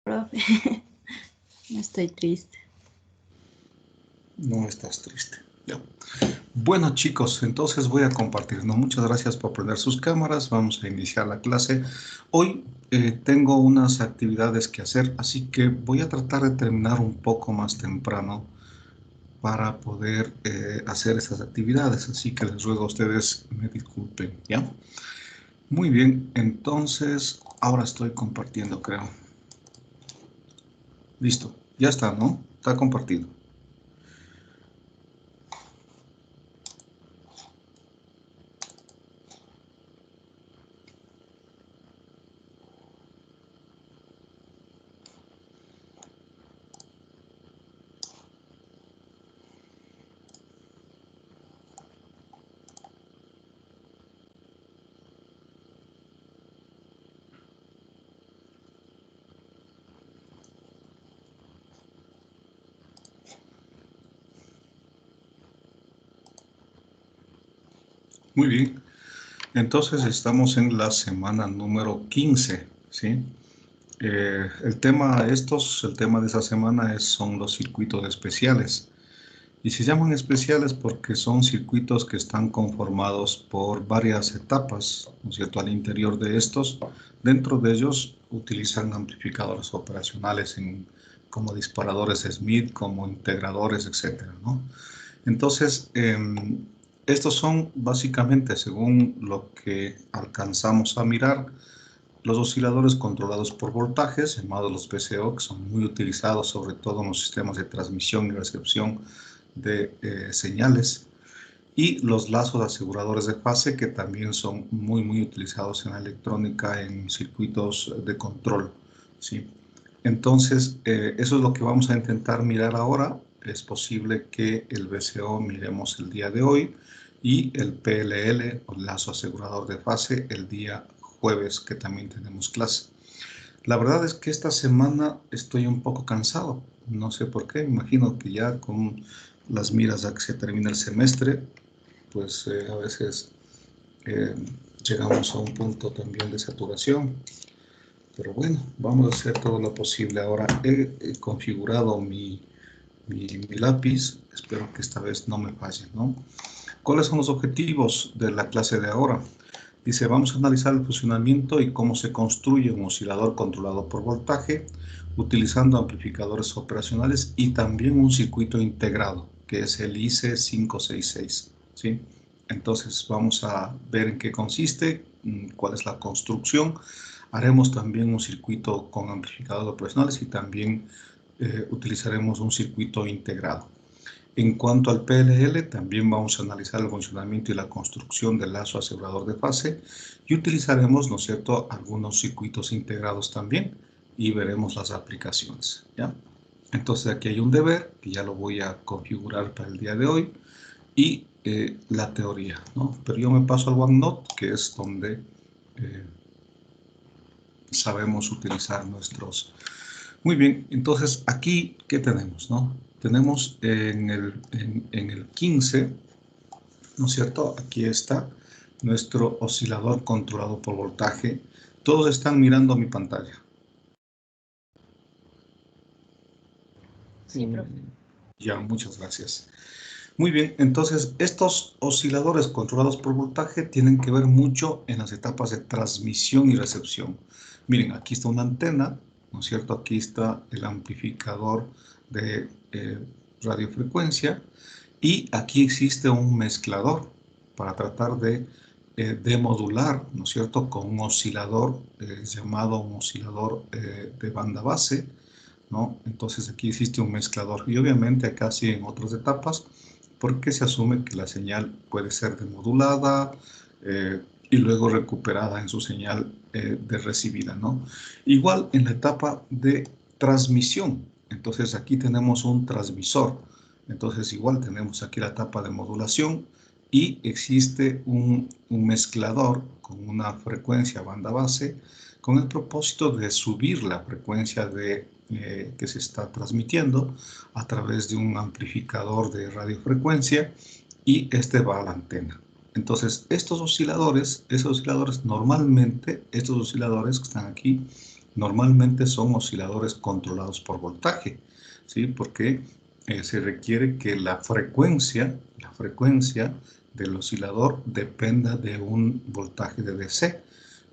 profe. No estoy triste. No estás triste. Ya. Bueno, chicos, entonces voy a compartir. No, muchas gracias por prender sus cámaras. Vamos a iniciar la clase. Hoy tengo unas actividades que hacer, así que voy a tratar de terminar un poco más temprano para poder hacer esas actividades. Así que les ruego a ustedes me disculpen, ¿ya? Muy bien, entonces ahora estoy compartiendo, creo. Listo, ya está, ¿no? Está compartido. Muy bien, entonces estamos en la semana número 15, ¿sí? El tema de esa semana son los circuitos especiales. Y se llaman especiales porque son circuitos que están conformados por varias etapas, ¿no es cierto? Al interior de estos, dentro de ellos utilizan amplificadores operacionales como disparadores Smith, como integradores, etcétera, ¿no? Entonces, estos son básicamente, según lo que alcanzamos a mirar, los osciladores controlados por voltajes, llamados los VCO, que son muy utilizados sobre todo en los sistemas de transmisión y recepción de señales, y los lazos aseguradores de fase, que también son muy utilizados en la electrónica en circuitos de control, ¿sí? Entonces, eso es lo que vamos a intentar mirar ahora. Es posible que el VCO miremos el día de hoy y el PLL, o lazo asegurador de fase, el día jueves, que también tenemos clase. La verdad es que esta semana estoy un poco cansado. No sé por qué. Imagino que ya con las miras a que se termina el semestre, pues a veces llegamos a un punto también de saturación. Pero bueno, vamos a hacer todo lo posible. Ahora he configurado mi lápiz. Espero que esta vez no me falle, ¿no? ¿Cuáles son los objetivos de la clase de ahora? Dice, vamos a analizar el funcionamiento y cómo se construye un oscilador controlado por voltaje, utilizando amplificadores operacionales y también un circuito integrado, que es el IC566, ¿sí? Entonces, vamos a ver en qué consiste, cuál es la construcción. Haremos también un circuito con amplificadores operacionales y también utilizaremos un circuito integrado. En cuanto al PLL, también vamos a analizar el funcionamiento y la construcción del lazo asegurador de fase y utilizaremos, ¿no es cierto?, algunos circuitos integrados también y veremos las aplicaciones, ¿ya? Entonces aquí hay un deber que ya lo voy a configurar para el día de hoy y la teoría, ¿no? Pero yo me paso al OneNote, que es donde sabemos utilizar nuestros... Muy bien, entonces aquí, ¿qué tenemos, no? Tenemos en el 15, ¿no es cierto? Aquí está nuestro oscilador controlado por voltaje. Todos están mirando mi pantalla. Sí, profe. Ya, muchas gracias. Muy bien, entonces estos osciladores controlados por voltaje tienen que ver mucho en las etapas de transmisión y recepción. Miren, aquí está una antena, ¿no es cierto? Aquí está el amplificador de radiofrecuencia y aquí existe un mezclador para tratar de demodular, ¿no es cierto?, con un oscilador llamado un oscilador de banda base, ¿no? Entonces aquí existe un mezclador y obviamente acá sí en otras etapas, porque se asume que la señal puede ser demodulada y luego recuperada en su señal de recibida, ¿no? Igual en la etapa de transmisión, entonces aquí tenemos un transmisor, entonces igual tenemos aquí la etapa de modulación y existe un mezclador con una frecuencia banda base con el propósito de subir la frecuencia que se está transmitiendo a través de un amplificador de radiofrecuencia y este va a la antena. Entonces, esos osciladores normalmente, estos osciladores que están aquí, normalmente son osciladores controlados por voltaje, ¿sí? Porque se requiere que la frecuencia del oscilador dependa de un voltaje de DC.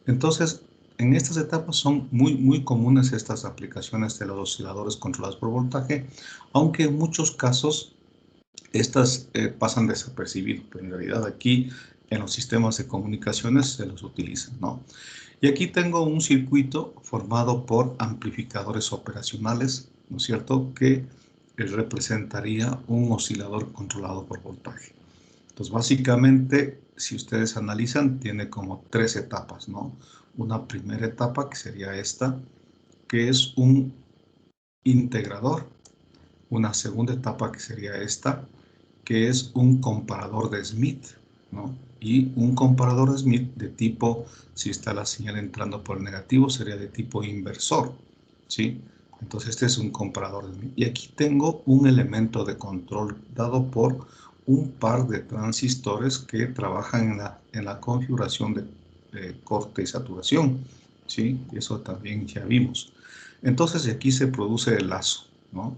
Entonces, en estas etapas son muy comunes estas aplicaciones de los osciladores controlados por voltaje, aunque en muchos casos estas pasan desapercibidos, pero en realidad aquí en los sistemas de comunicaciones se los utilizan, ¿no? Y aquí tengo un circuito formado por amplificadores operacionales, ¿no es cierto?, que representaría un oscilador controlado por voltaje. Entonces, básicamente, si ustedes analizan, tiene como 3 etapas, ¿no? Una primera etapa, que sería esta, que es un integrador. Una segunda etapa, que sería esta, que es un comparador de Smith, ¿no? Y un comparador de Smith de tipo, si está la señal entrando por el negativo, sería de tipo inversor, ¿sí? Entonces, este es un comparador de Smith. Y aquí tengo un elemento de control dado por un par de transistores que trabajan en la configuración de corte y saturación, ¿sí? Eso también ya vimos. Entonces, aquí se produce el lazo, ¿no?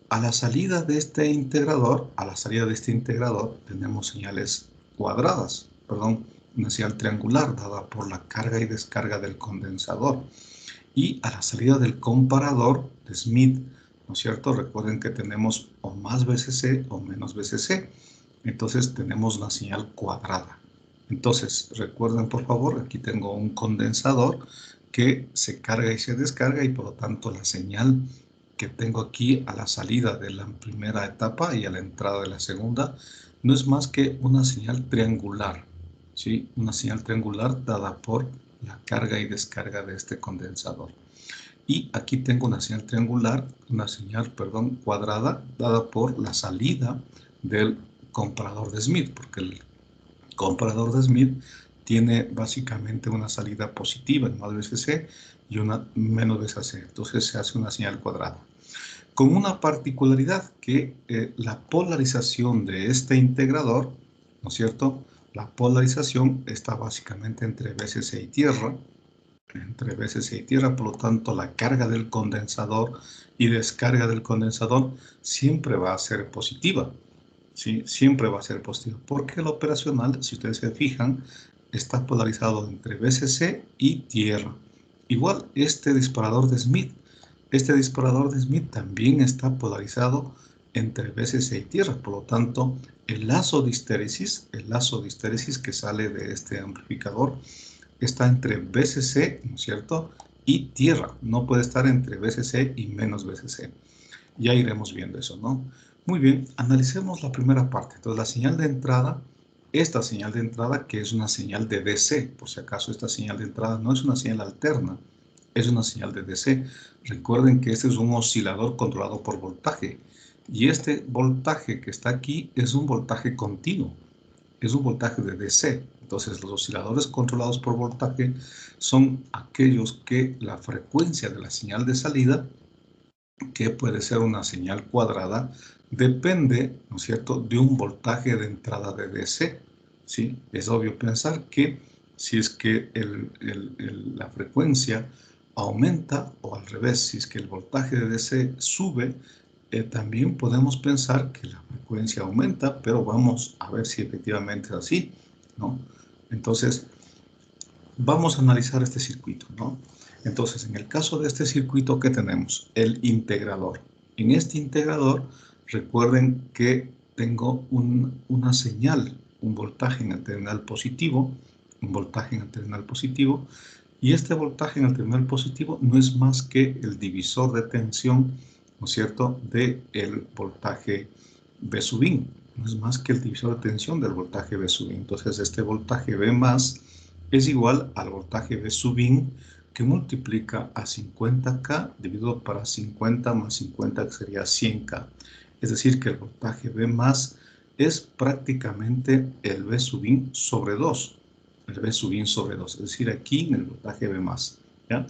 A la salida de este integrador, tenemos señales cuadradas, perdón, una señal triangular dada por la carga y descarga del condensador. Y a la salida del comparador de Smith, ¿no es cierto? Recuerden que tenemos o más VCC o menos VCC. Entonces tenemos una señal cuadrada. Entonces, recuerden por favor, aquí tengo un condensador que se carga y se descarga y por lo tanto la señal que tengo aquí a la salida de la primera etapa y a la entrada de la segunda no es más que una señal triangular, ¿sí? Una señal triangular dada por la carga y descarga de este condensador. Y aquí tengo una señal triangular, cuadrada, dada por la salida del comparador de Smith, porque el comparador de Smith tiene básicamente una salida positiva en más VCC y una menos VCC. Entonces se hace una señal cuadrada. Con una particularidad que la polarización de este integrador, ¿no es cierto? La polarización está básicamente entre VCC y tierra, por lo tanto la carga del condensador y descarga del condensador siempre va a ser positiva. ¿Sí? Siempre va a ser positiva, porque el operacional, si ustedes se fijan, está polarizado entre VCC y tierra. Igual este disparador de Smith también está polarizado entre VCC y tierra, por lo tanto el lazo de histéresis que sale de este amplificador está entre VCC, ¿no es cierto?, y tierra, no puede estar entre VCC y menos VCC. Ya iremos viendo eso, ¿no? Muy bien, analicemos la primera parte. Entonces, la señal de entrada, esta señal de entrada que es una señal de DC, por si acaso esta señal de entrada no es una señal alterna, es una señal de DC. Recuerden que este es un oscilador controlado por voltaje y este voltaje que está aquí es un voltaje continuo, es un voltaje de DC. Entonces, los osciladores controlados por voltaje son aquellos que la frecuencia de la señal de salida, que puede ser una señal cuadrada, depende, ¿no es cierto?, de un voltaje de entrada de DC, ¿sí? Es obvio pensar que si es que la frecuencia aumenta o al revés, si es que el voltaje de DC sube, también podemos pensar que la frecuencia aumenta, pero vamos a ver si efectivamente es así, ¿no? Entonces, vamos a analizar este circuito, ¿no? Entonces, en el caso de este circuito, ¿qué tenemos? El integrador. En este integrador, recuerden que tengo una señal, un voltaje en el terminal positivo, y este voltaje en el terminal positivo no es más que el divisor de tensión, ¿no es cierto?, del voltaje V sub in. No es más que el divisor de tensión del voltaje V sub in. Entonces, este voltaje V más es igual al voltaje V sub in que multiplica a 50K dividido para 50 más 50, que sería 100K. Es decir, que el voltaje V más es prácticamente el V sub in sobre 2. El V sub in sobre 2. Es decir, aquí en el voltaje V más, ¿ya?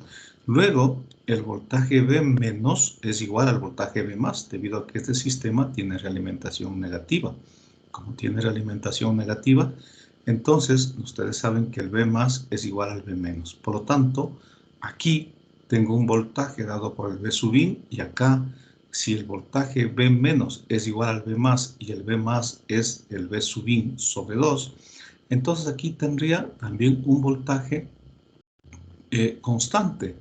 Luego, el voltaje V menos es igual al voltaje V más, debido a que este sistema tiene realimentación negativa. Como tiene realimentación negativa, entonces ustedes saben que el V más es igual al V menos. Por lo tanto, aquí tengo un voltaje dado por el V sub in, y acá, si el voltaje V menos es igual al V más, y el V más es el V sub in sobre 2, entonces aquí tendría también un voltaje constante,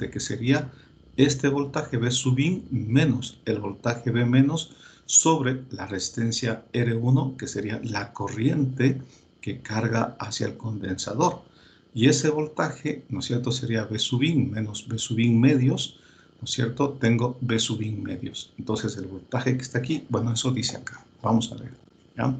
que sería este voltaje V sub in menos el voltaje V menos sobre la resistencia R1, que sería la corriente que carga hacia el condensador. Y ese voltaje, ¿no es cierto?, sería V sub in menos V sub in medios, ¿no es cierto? Tengo V sub in medios. Entonces el voltaje que está aquí, bueno, eso dice acá. Vamos a ver, ¿ya?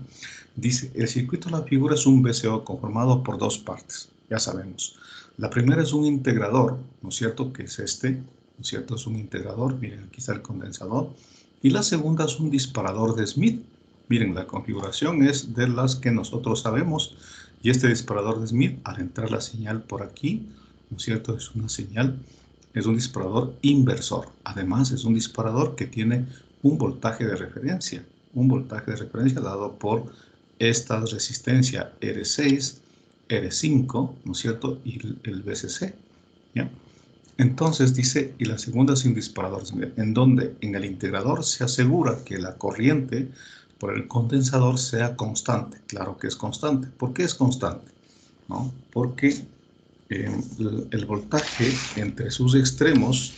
Dice, el circuito de la figura es un VCO conformado por dos partes, ya sabemos. La primera es un integrador, ¿no es cierto?, que es este, ¿no es cierto?, es un integrador, miren, aquí está el condensador. Y la segunda es un disparador de Smith. Miren, la configuración es de las que nosotros sabemos. Y este disparador de Smith, al entrar la señal por aquí, ¿no es cierto?, es una señal, es un disparador inversor. Además, es un disparador que tiene un voltaje de referencia. Un voltaje de referencia dado por esta resistencia R6, R5, ¿no es cierto?, y el VCC, ¿ya? Entonces dice, y la segunda es un disparador, en donde en el integrador se asegura que la corriente por el condensador sea constante. Claro que es constante. ¿Por qué es constante? ¿No? Porque el voltaje entre sus extremos,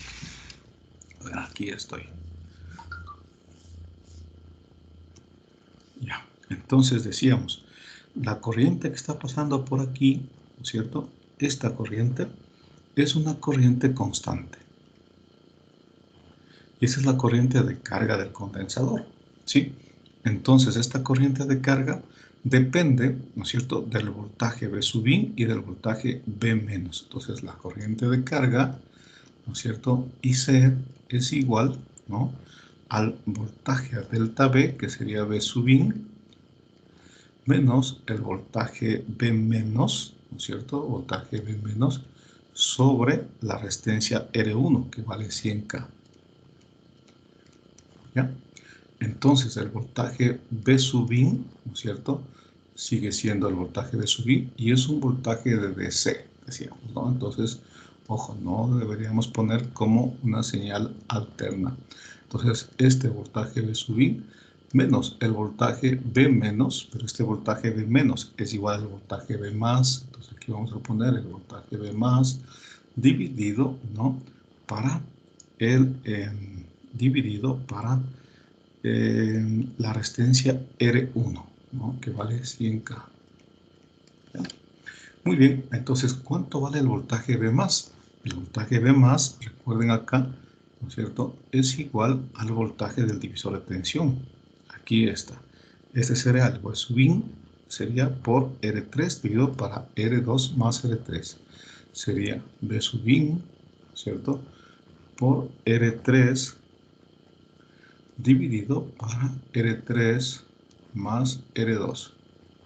aquí estoy. Ya, entonces decíamos, la corriente que está pasando por aquí, ¿no es cierto? Esta corriente es una corriente constante. Y esa es la corriente de carga del condensador, ¿sí? Entonces, esta corriente de carga depende, ¿no es cierto?, del voltaje V sub in y del voltaje V menos. Entonces, la corriente de carga, ¿no es cierto?, IC es igual, ¿no?, al voltaje a delta V, que sería V sub in, menos el voltaje V menos, ¿no es cierto?, voltaje V menos sobre la resistencia R1, que vale 100K. ¿Ya? Entonces el voltaje V sub in, ¿no es cierto?, sigue siendo el voltaje V sub in y es un voltaje de DC, decíamos, ¿no? Entonces, ojo, no deberíamos poner como una señal alterna. Entonces, este voltaje V sub in menos el voltaje V menos, pero este voltaje V menos es igual al voltaje V más, entonces aquí vamos a poner el voltaje V más dividido, ¿no?, para el dividido para la resistencia R1, ¿no?, que vale 100K. ¿Ya? Muy bien, entonces, ¿cuánto vale el voltaje V más? El voltaje V más, recuerden acá, ¿no es cierto?, es igual al voltaje del divisor de tensión. Aquí está. Este sería el V sub in, sería por R3 dividido para R2 más R3. Sería V sub in, ¿cierto?, por R3 dividido para R3 más R2.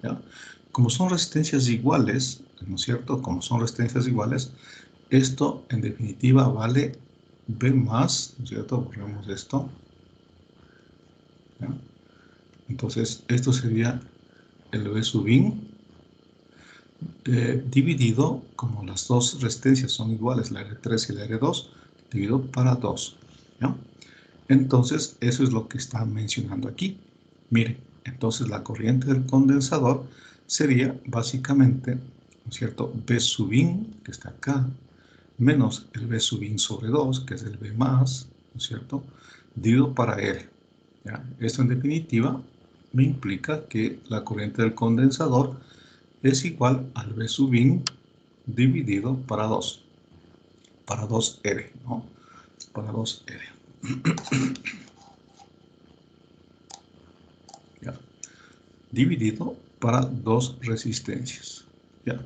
¿Ya? Como son resistencias iguales, ¿no es cierto? Como son resistencias iguales, esto en definitiva vale V más, ¿no es cierto? Borremos esto. ¿Ya? Entonces, esto sería el V sub in dividido, como las dos resistencias son iguales, la R3 y la R2, dividido para 2. ¿Ya? Entonces, eso es lo que está mencionando aquí. Miren, entonces la corriente del condensador sería básicamente, ¿no es cierto?, V sub in, que está acá, menos el V sub in sobre 2, que es el V más, ¿no es cierto?, dividido para R. ¿Ya? Esto en definitiva me implica que la corriente del condensador es igual al V sub in dividido para 2. Para 2R, ¿no? Para 2R. ¿Ya? Dividido para dos resistencias. ¿Ya?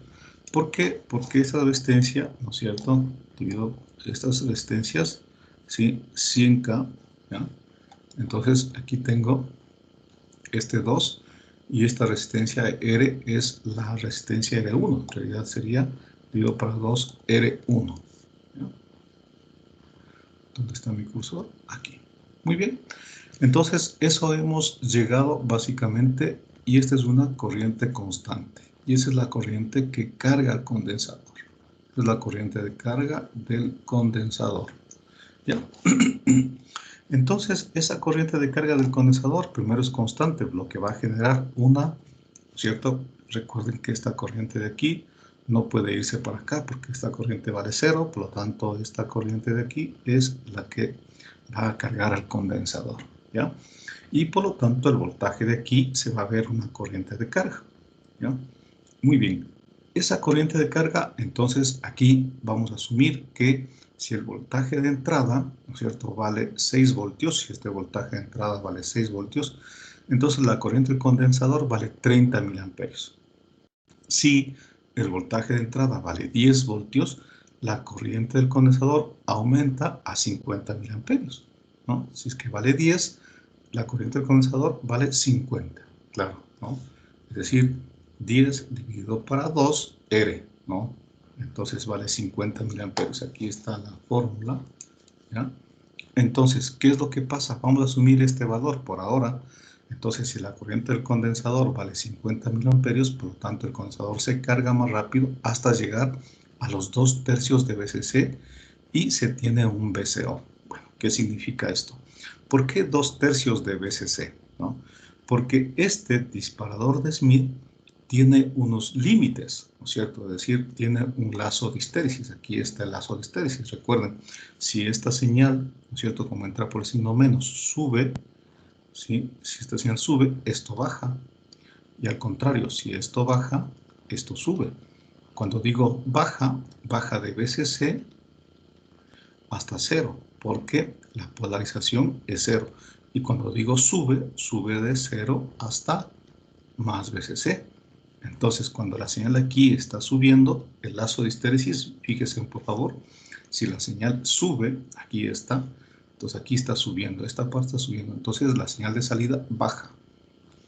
¿Por qué? Porque esta resistencia, ¿no es cierto?, dividido estas resistencias, ¿sí?, 100K, ¿ya? Entonces aquí tengo este 2 y esta resistencia R es la resistencia R1. En realidad sería dividido para 2 R1. ¿Ya? ¿Dónde está mi cursor? Aquí. Muy bien. Entonces, eso hemos llegado básicamente, y esta es una corriente constante. Y esa es la corriente que carga el condensador. es la corriente de carga del condensador. ¿Ya? Entonces, esa corriente de carga del condensador primero es constante, lo que va a generar una, ¿cierto? Recuerden que esta corriente de aquí no puede irse para acá porque esta corriente vale 0, por lo tanto, esta corriente de aquí es la que va a cargar al condensador, ¿ya? Y por lo tanto, el voltaje de aquí se va a ver una corriente de carga, ¿ya? Muy bien. Esa corriente de carga, entonces, aquí vamos a asumir que si el voltaje de entrada, ¿no es cierto?, vale 6 voltios, si este voltaje de entrada vale 6 voltios, entonces la corriente del condensador vale 30 miliamperios. Si el voltaje de entrada vale 10 voltios, la corriente del condensador aumenta a 50 miliamperios, ¿no? Si es que vale 10, la corriente del condensador vale 50, claro, ¿no? Es decir, 10 dividido para 2, R, ¿no? Entonces vale 50 miliamperios. Aquí está la fórmula, ¿ya? Entonces, ¿qué es lo que pasa? Vamos a asumir este valor por ahora. Entonces, si la corriente del condensador vale 50 miliamperios, por lo tanto, el condensador se carga más rápido hasta llegar a los 2/3 de VCC y se tiene un VCO. Bueno, ¿qué significa esto? ¿Por qué 2/3 de VCC? ¿No? Porque este disparador de Smith tiene unos límites, ¿no es cierto? Es decir, tiene un lazo de histéresis. Aquí está el lazo de histéresis. Recuerden, si esta señal, ¿no es cierto?, como entra por el signo menos, sube, ¿sí? Si esta señal sube, esto baja. Y al contrario, si esto baja, esto sube. Cuando digo baja, baja de VCC hasta 0, porque la polarización es 0. Y cuando digo sube, sube de 0 hasta más VCC. Entonces, cuando la señal aquí está subiendo, el lazo de histéresis, fíjense por favor, si la señal sube, aquí está, entonces aquí está subiendo, esta parte está subiendo, entonces la señal de salida baja,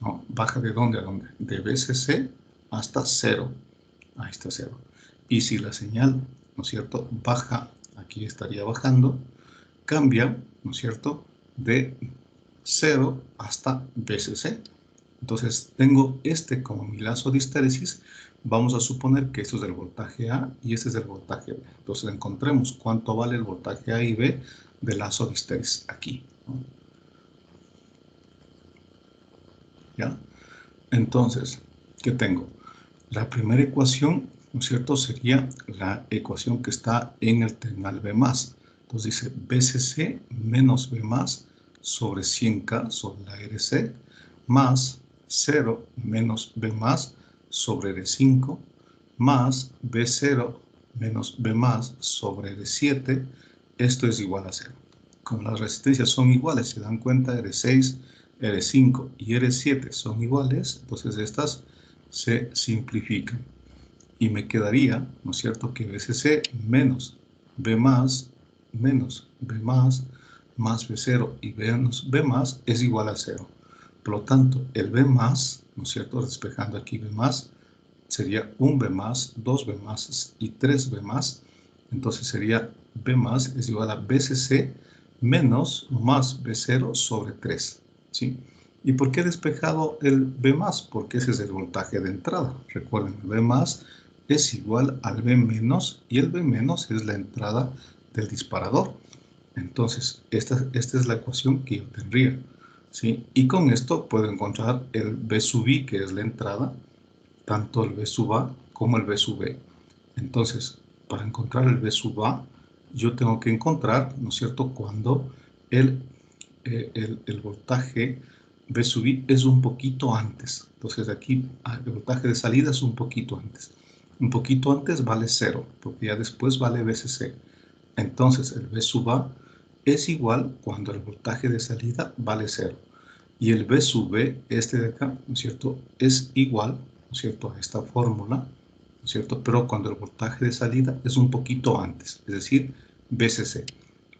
¿no? ¿Baja de dónde a dónde? De VCC hasta 0, ahí está 0. Y si la señal, ¿no es cierto?, baja, aquí estaría bajando, cambia, ¿no es cierto?, de 0 hasta VCC. Entonces, tengo este como mi lazo de histéresis. Vamos a suponer que esto es el voltaje A y este es el voltaje B. Entonces, encontremos cuánto vale el voltaje A y B del lazo de histéresis aquí, ¿no? ¿Ya? Entonces, ¿qué tengo? La primera ecuación, ¿no es cierto?, sería la ecuación que está en el terminal B+. Entonces dice VCC menos B+ sobre 100K sobre la RC más 0 menos B+ sobre R5 más B0 menos B+ sobre R7. Esto es igual a 0. Como las resistencias son iguales, se dan cuenta, R6, R5 y R7 son iguales, entonces estas se simplifican. Y me quedaría, ¿no es cierto?, que VCC menos B+ menos B+ más B0 y menos B+ es igual a 0. Por lo tanto, el B+, ¿no es cierto?, despejando aquí B+, sería un B+, 2B+ y 3B+. Entonces sería B+ es igual a VCC menos más B0 sobre 3, ¿sí? ¿Y por qué he despejado el B+? Porque ese es el voltaje de entrada. Recuerden, el B+ es igual al B- y el B- es la entrada del disparador. Entonces, esta es la ecuación que yo tendría, ¿sí? Y con esto puedo encontrar el B sub I, que es la entrada, tanto el B sub A como el B sub B. Entonces, para encontrar el B sub A, yo tengo que encontrar, ¿no es cierto?, cuando el voltaje B sub I es un poquito antes. Entonces, aquí el voltaje de salida es un poquito antes. Un poquito antes vale 0, porque ya después vale VCC. Entonces, el B sub A es igual cuando el voltaje de salida vale 0. Y el B sub B, este de acá, ¿no es cierto?, es igual, ¿no es cierto?, a esta fórmula, ¿no es cierto?, pero cuando el voltaje de salida es un poquito antes, es decir, VCC.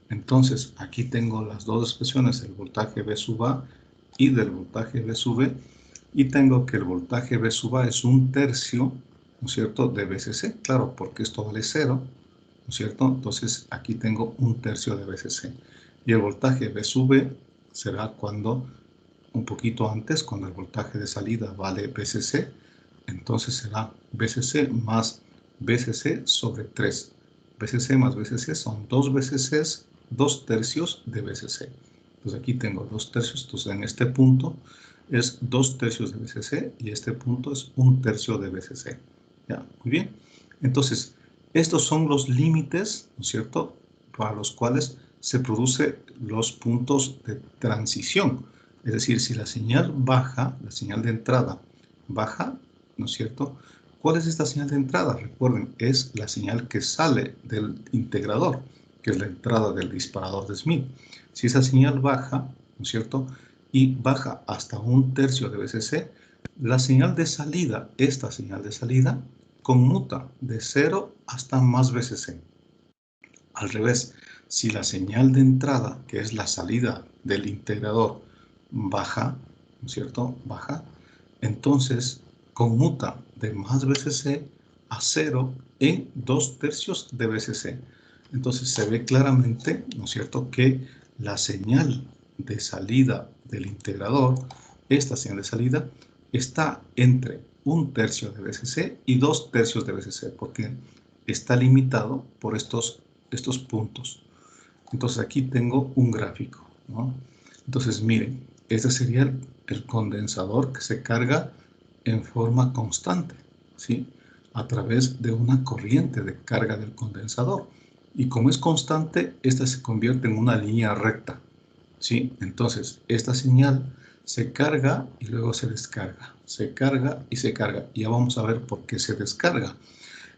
Entonces, aquí tengo las dos expresiones, el voltaje B sub A y del voltaje B sub B, y tengo que el voltaje B sub A es 1/3, ¿no es cierto?, de VCC, claro, porque esto vale 0, ¿no es cierto? Entonces, aquí tengo 1/3 de VCC. Y el voltaje B sub B será cuando, un poquito antes, cuando el voltaje de salida vale VCC, entonces será VCC más BCC sobre 3. BCC más BCC son 2 BCCs, 2 tercios de BCC. Entonces aquí tengo 2 tercios, entonces en este punto es 2 tercios de BCC y este punto es 1 tercio de BCC. ¿Ya? Muy bien. Entonces, estos son los límites, ¿no es cierto?, para los cuales se producen los puntos de transición. Es decir, si la señal baja, la señal de entrada baja, ¿no es cierto?, ¿cuál es esta señal de entrada? Recuerden, es la señal que sale del integrador, que es la entrada del disparador de Smith. Si esa señal baja, ¿no es cierto?, y baja hasta 1 tercio de BCC, la señal de salida, esta señal de salida, conmuta de 0 hasta más BCC. Al revés, si la señal de entrada, que es la salida del integrador, baja, ¿no es cierto?, baja, entonces conmuta de más BCC a 0 en 2 tercios de BCC. Entonces se ve claramente, ¿no es cierto?, que la señal de salida del integrador, esta señal de salida, está entre 1 tercio de BCC y 2 tercios de BCC, porque está limitado por estos puntos. Entonces aquí tengo un gráfico, ¿no? Entonces miren, este sería el condensador que se carga en forma constante, ¿sí?, a través de una corriente de carga del condensador. Y como es constante, esta se convierte en una línea recta, ¿sí? Entonces, esta señal se carga y luego se descarga. Se carga y se carga. Y ya vamos a ver por qué se descarga.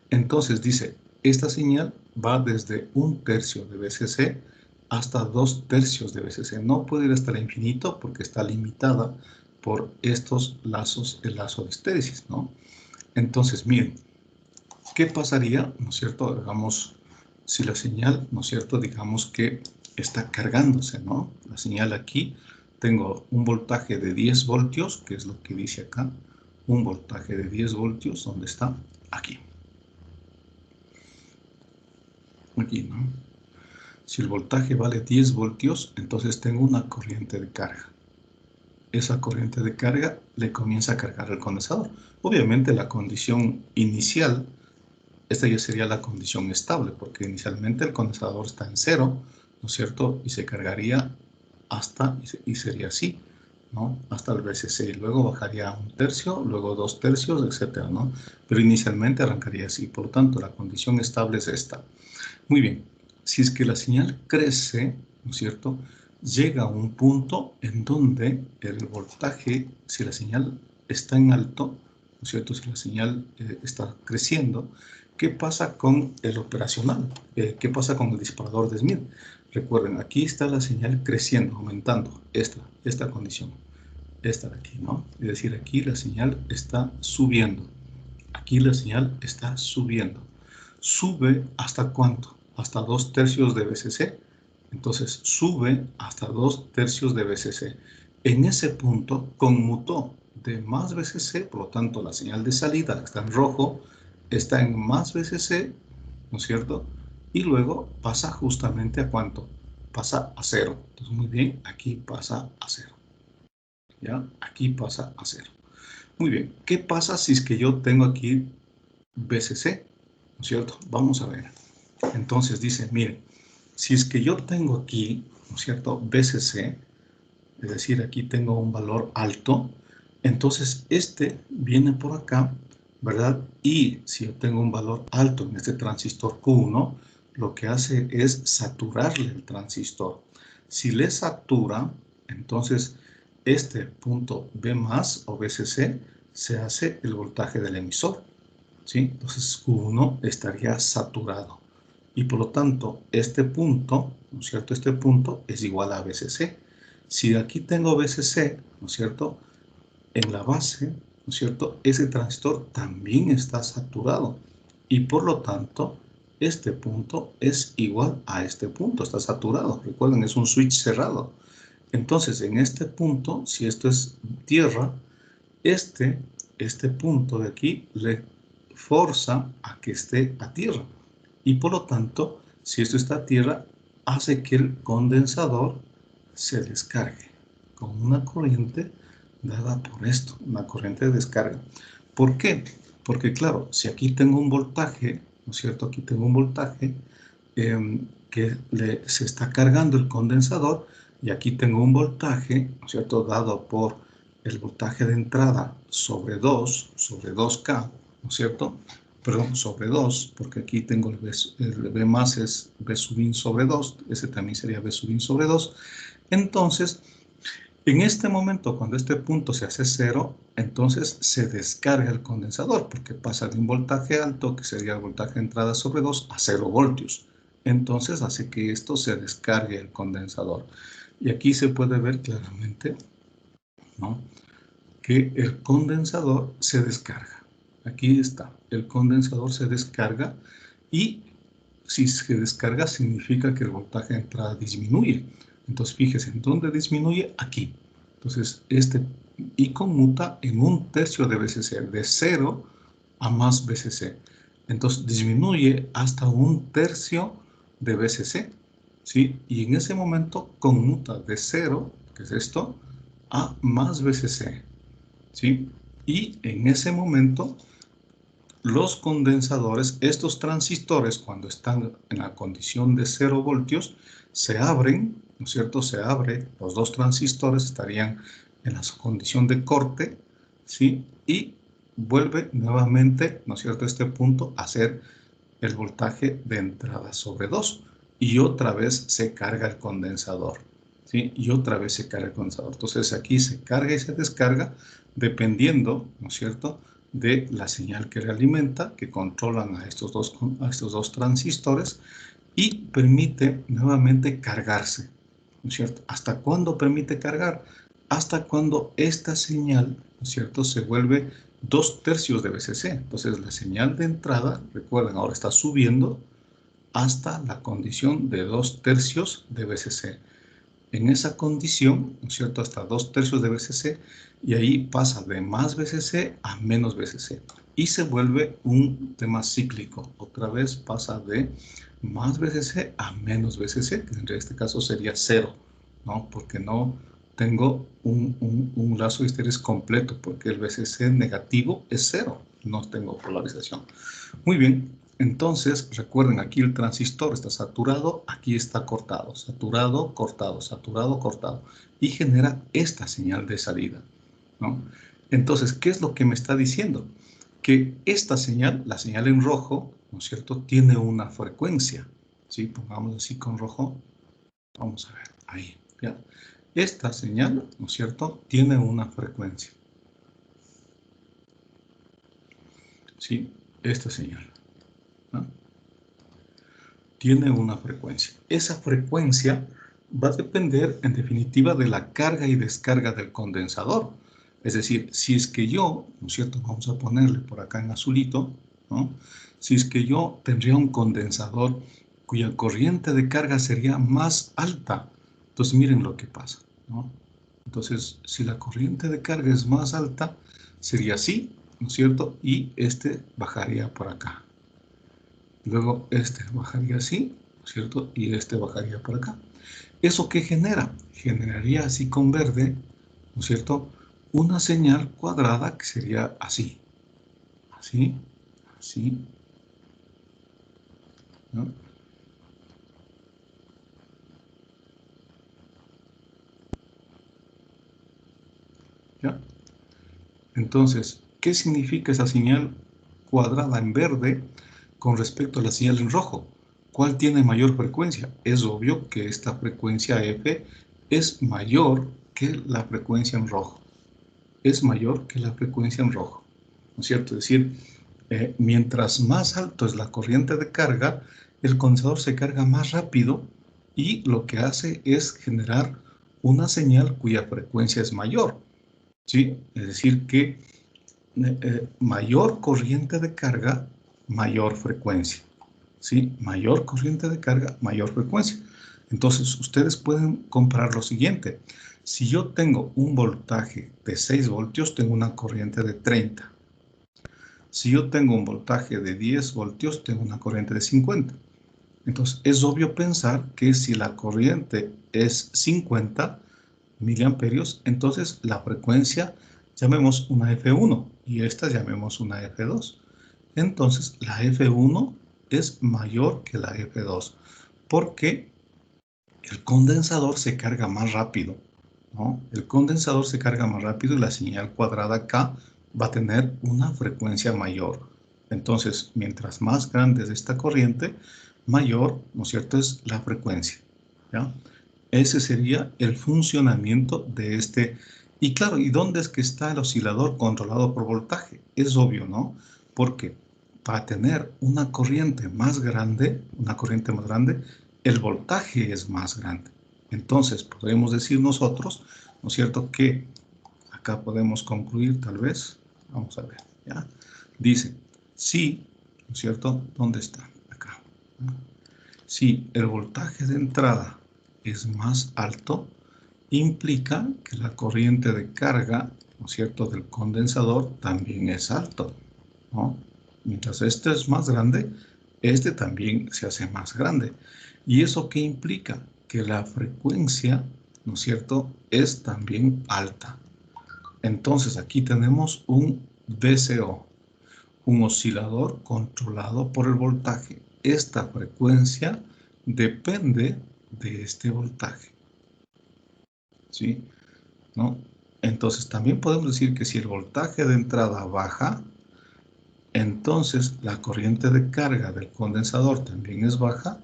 Entonces dice, esta señal va desde 1 tercio de BCC hasta 2 tercios de BCC. No puede ir hasta el infinito porque está limitada por estos lazos, el lazo de estéresis, ¿no? Entonces, miren, ¿qué pasaría, no es cierto? Digamos, si la señal, ¿no es cierto?, digamos que está cargándose, ¿no? La señal aquí, tengo un voltaje de 10 voltios, que es lo que dice acá, un voltaje de 10 voltios, ¿dónde está? Aquí. Aquí, ¿no? Si el voltaje vale 10 voltios, entonces tengo una corriente de carga. Esa corriente de carga le comienza a cargar el condensador. Obviamente la condición inicial, esta ya sería la condición estable, porque inicialmente el condensador está en 0, ¿no es cierto? Y se cargaría hasta, y sería así, ¿no?, hasta el BCC. Luego bajaría a 1 tercio, luego 2 tercios, etcétera, ¿no? Pero inicialmente arrancaría así. Por lo tanto, la condición estable es esta. Muy bien, si es que la señal crece, ¿no es cierto?, llega a un punto en donde el voltaje, si la señal está en alto, ¿no es cierto?, si la señal está creciendo, ¿qué pasa con el operacional? ¿Qué pasa con el disparador de Smith? Recuerden, aquí está la señal creciendo, aumentando, esta condición, esta de aquí, ¿no? Es decir, aquí la señal está subiendo, aquí la señal está subiendo. ¿Sube hasta cuánto? Hasta 2 tercios de BCC. Entonces sube hasta 2 tercios de BCC. En ese punto conmutó de más BCC, por lo tanto la señal de salida, que está en rojo, está en más BCC, ¿no es cierto? Y luego pasa justamente a ¿cuánto? Pasa a 0. Entonces muy bien, aquí pasa a 0. ¿Ya? Aquí pasa a 0. Muy bien, ¿qué pasa si es que yo tengo aquí BCC? ¿No es cierto? Vamos a ver. Entonces dice, miren, si es que yo tengo aquí, ¿no es cierto?, BCC, es decir, aquí tengo un valor alto, entonces este viene por acá, ¿verdad? Y si yo tengo un valor alto en este transistor Q1, lo que hace es saturarle el transistor. Si le satura, entonces este punto B más o BCC se hace el voltaje del emisor, ¿sí? Entonces Q1 estaría saturado. Y por lo tanto, este punto, ¿no es cierto?, este punto es igual a BCC. Si aquí tengo BCC, ¿no es cierto?, en la base, ¿no es cierto?, ese transistor también está saturado. Y por lo tanto, este punto es igual a este punto, está saturado. Recuerden, es un switch cerrado. Entonces, en este punto, si esto es tierra, este punto de aquí le forza a que esté a tierra. Y por lo tanto, si esto está a tierra, hace que el condensador se descargue con una corriente dada por esto, una corriente de descarga. ¿Por qué? Porque claro, si aquí tengo un voltaje, ¿no es cierto? Aquí tengo un voltaje que se está cargando el condensador y aquí tengo un voltaje, ¿no es cierto? Dado por el voltaje de entrada sobre 2K, ¿no es cierto? Perdón, sobre 2, porque aquí tengo el B más es B sub in sobre 2, ese también sería B sub in sobre 2. Entonces, en este momento, cuando este punto se hace 0, entonces se descarga el condensador, porque pasa de un voltaje alto, que sería el voltaje de entrada sobre 2, a 0 voltios. Entonces hace que esto se descargue el condensador. Y aquí se puede ver claramente, ¿no?, que el condensador se descarga. Aquí está, el condensador se descarga y si se descarga significa que el voltaje de entrada disminuye. Entonces fíjese, ¿en dónde disminuye? Aquí. Entonces este y conmuta en 1/3 de VCC, de 0 a más VCC. Entonces disminuye hasta 1/3 de VCC, ¿sí? Y en ese momento conmuta de 0, que es esto, a más VCC, ¿sí? Y en ese momento los condensadores, estos transistores, cuando están en la condición de 0 voltios, se abren, ¿no es cierto? Se abre, los dos transistores estarían en la condición de corte, ¿sí? Y vuelve nuevamente, ¿no es cierto?, este punto a ser el voltaje de entrada sobre 2. Y otra vez se carga el condensador, ¿sí? Y otra vez se carga el condensador. Entonces aquí se carga y se descarga dependiendo, ¿no es cierto?, de la señal que realimenta, que controlan a estos dos transistores y permite nuevamente cargarse, ¿no es cierto? ¿Hasta cuándo permite cargar? Hasta cuando esta señal, ¿no es cierto?, se vuelve 2/3 de VCC. Entonces la señal de entrada, recuerden, ahora está subiendo hasta la condición de 2/3 de VCC. En esa condición, ¿no es cierto?, hasta 2/3 de VCC, y ahí pasa de más VCC a menos VCC. Y se vuelve un tema cíclico. Otra vez pasa de más VCC a menos VCC, que en este caso sería 0, ¿no? Porque no tengo un lazo de histeresis completo, porque el VCC negativo es 0, no tengo polarización. Muy bien. Entonces, recuerden, aquí el transistor está saturado, aquí está cortado, saturado, cortado, saturado, cortado, y genera esta señal de salida, ¿no? Entonces, ¿qué es lo que me está diciendo? Que esta señal, la señal en rojo, ¿no es cierto?, tiene una frecuencia, ¿sí? Pongamos así con rojo, vamos a ver, ahí, ¿ya? Esta señal, ¿no es cierto?, tiene una frecuencia, ¿sí? Esta señal, ¿no?, tiene una frecuencia. Esa frecuencia va a depender, en definitiva, de la carga y descarga del condensador. Es decir, si es que yo, ¿no es cierto?, vamos a ponerle por acá en azulito, ¿no?, si es que yo tendría un condensador cuya corriente de carga sería más alta, entonces miren lo que pasa, ¿no? Entonces, si la corriente de carga es más alta, sería así, ¿no es cierto?, y este bajaría por acá. Luego este bajaría así, ¿cierto? Y este bajaría por acá. ¿Eso qué genera? Generaría así con verde, ¿no es cierto?, una señal cuadrada que sería así. Así, así, ¿no? ¿Ya? Entonces, ¿qué significa esa señal cuadrada en verde con respecto a la señal en rojo? ¿Cuál tiene mayor frecuencia? Es obvio que esta frecuencia F es mayor que la frecuencia en rojo. Es mayor que la frecuencia en rojo, ¿no es cierto? Es decir, mientras más alto es la corriente de carga, el condensador se carga más rápido y lo que hace es generar una señal cuya frecuencia es mayor, ¿sí? Es decir, que mayor corriente de carga, mayor frecuencia, ¿sí? Mayor corriente de carga, mayor frecuencia. Entonces, ustedes pueden comparar lo siguiente. Si yo tengo un voltaje de 6 voltios, tengo una corriente de 30. Si yo tengo un voltaje de 10 voltios, tengo una corriente de 50. Entonces, es obvio pensar que si la corriente es 50 miliamperios, entonces la frecuencia llamemos una F1 y esta llamemos una F2. Entonces, la F1 es mayor que la F2 porque el condensador se carga más rápido, ¿no? El condensador se carga más rápido y la señal cuadrada acá va a tener una frecuencia mayor. Entonces, mientras más grande es esta corriente, mayor, ¿no es cierto?, es la frecuencia, ¿ya? Ese sería el funcionamiento de este. Y claro, ¿y dónde es que está el oscilador controlado por voltaje? Es obvio, ¿no? Porque para tener una corriente más grande, el voltaje es más grande. Entonces, podemos decir nosotros, ¿no es cierto?, que acá podemos concluir tal vez. Vamos a ver, ¿ya? Dice, si, ¿no es cierto?, ¿dónde está? Acá, ¿no? Si el voltaje de entrada es más alto, implica que la corriente de carga, ¿no es cierto?, del condensador también es alto, ¿no? Mientras este es más grande, este también se hace más grande. ¿Y eso qué implica? Que la frecuencia, ¿no es cierto?, es también alta. Entonces aquí tenemos un VCO, un oscilador controlado por el voltaje. Esta frecuencia depende de este voltaje, ¿sí? ¿No? Entonces también podemos decir que si el voltaje de entrada baja, entonces la corriente de carga del condensador también es baja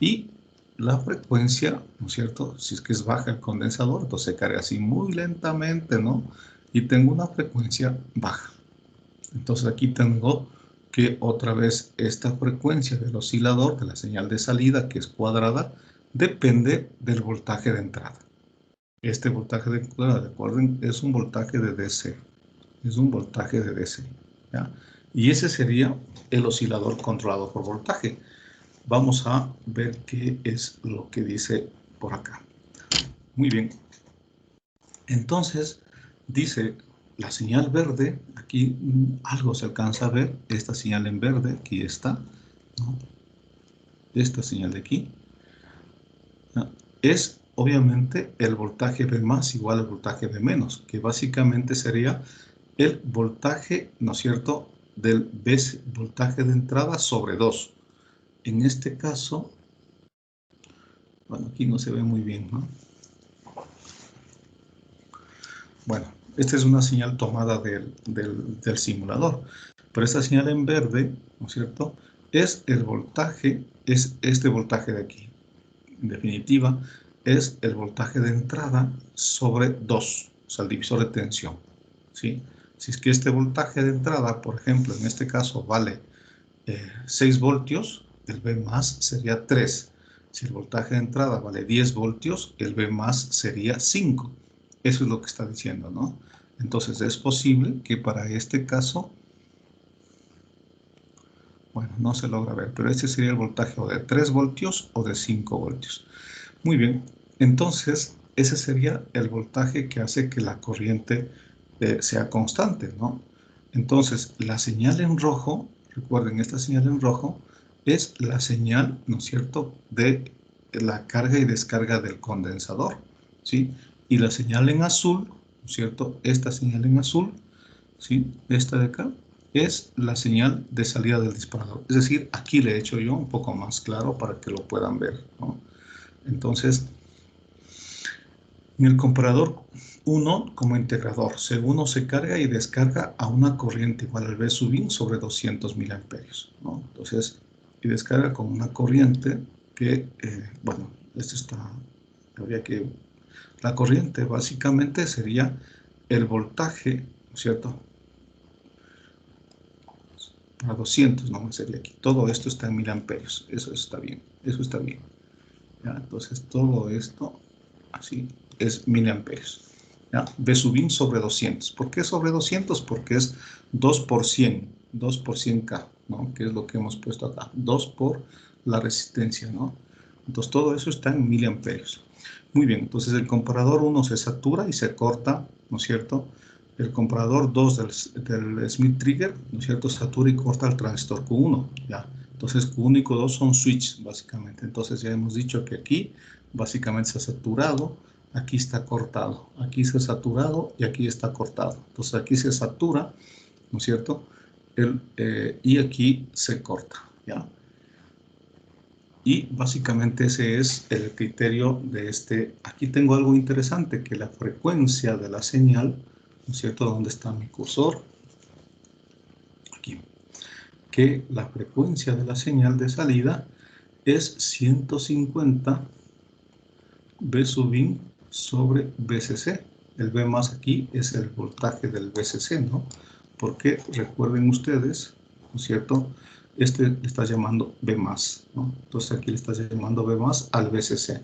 y la frecuencia, ¿no es cierto? Si es que es baja el condensador, entonces se carga así muy lentamente, ¿no? Y tengo una frecuencia baja. Entonces aquí tengo que otra vez esta frecuencia del oscilador, de la señal de salida, que es cuadrada, depende del voltaje de entrada. Este voltaje de entrada, recuerden, es un voltaje de DC. Es un voltaje de DC, ¿ya? Y ese sería el oscilador controlado por voltaje. Vamos a ver qué es lo que dice por acá. Muy bien. Entonces, dice la señal verde, aquí algo se alcanza a ver, esta señal en verde, aquí está, ¿no? Esta señal de aquí, ¿no? Es obviamente el voltaje V más igual al voltaje V menos, que básicamente sería el voltaje, ¿no es cierto?, del voltaje de entrada sobre 2. En este caso, bueno, aquí no se ve muy bien, ¿no? Bueno, esta es una señal tomada del simulador, pero esta señal en verde, ¿no es cierto?, es el voltaje, es este voltaje de aquí. En definitiva, es el voltaje de entrada sobre 2, o sea, el divisor de tensión, ¿sí? Si es que este voltaje de entrada, por ejemplo, en este caso vale 6 voltios, el V más sería 3. Si el voltaje de entrada vale 10 voltios, el V más sería 5. Eso es lo que está diciendo, ¿no? Entonces es posible que para este caso, bueno, no se logra ver, pero este sería el voltaje o de 3 voltios o de 5 voltios. Muy bien, entonces ese sería el voltaje que hace que la corriente sea constante, ¿no? Entonces la señal en rojo, recuerden, esta señal en rojo es la señal, ¿no es cierto?, de la carga y descarga del condensador, ¿sí? Y la señal en azul, ¿no es cierto?, esta señal en azul, ¿sí?, esta de acá, es la señal de salida del disparador. Es decir, aquí le he hecho yo un poco más claro para que lo puedan ver, ¿no? Entonces, en el comparador 1 como integrador, C1 se carga y descarga a una corriente igual al V sub in sobre 200 miliamperios, ¿no? Entonces, y descarga con una corriente que, bueno, esto está, habría que, la corriente básicamente sería el voltaje, ¿no es cierto?, a 200, no sería aquí. Todo esto está en miliamperios, eso está bien, eso está bien. ¿Ya? Entonces, todo esto, así, es miliamperios. ¿Ya? V sub in sobre 200. ¿Por qué sobre 200? Porque es 2 por 100, 2 por 100K, ¿no? Que es lo que hemos puesto acá. 2 por la resistencia, ¿no? Entonces, todo eso está en miliamperios. Muy bien, entonces el comparador 1 se satura y se corta, ¿no es cierto? El comparador 2 del Smith Trigger, ¿no es cierto?, satura y corta el transistor Q1, ¿ya? Entonces Q1 y Q2 son switch, básicamente. Entonces ya hemos dicho que aquí, básicamente se ha saturado aquí está cortado. Aquí se ha saturado y aquí está cortado. Entonces aquí se satura, ¿no es cierto? Y aquí se corta, ¿ya? Y básicamente ese es el criterio de este. Aquí tengo algo interesante, que la frecuencia de la señal, ¿no es cierto? ¿Dónde está mi cursor? Aquí. Que la frecuencia de la señal de salida es 150 V sub in sobre VCC. El V más aquí es el voltaje del VCC, ¿no? Porque recuerden ustedes, ¿no es cierto? Este está llamando V más, ¿no? Entonces aquí le está llamando V más al VCC.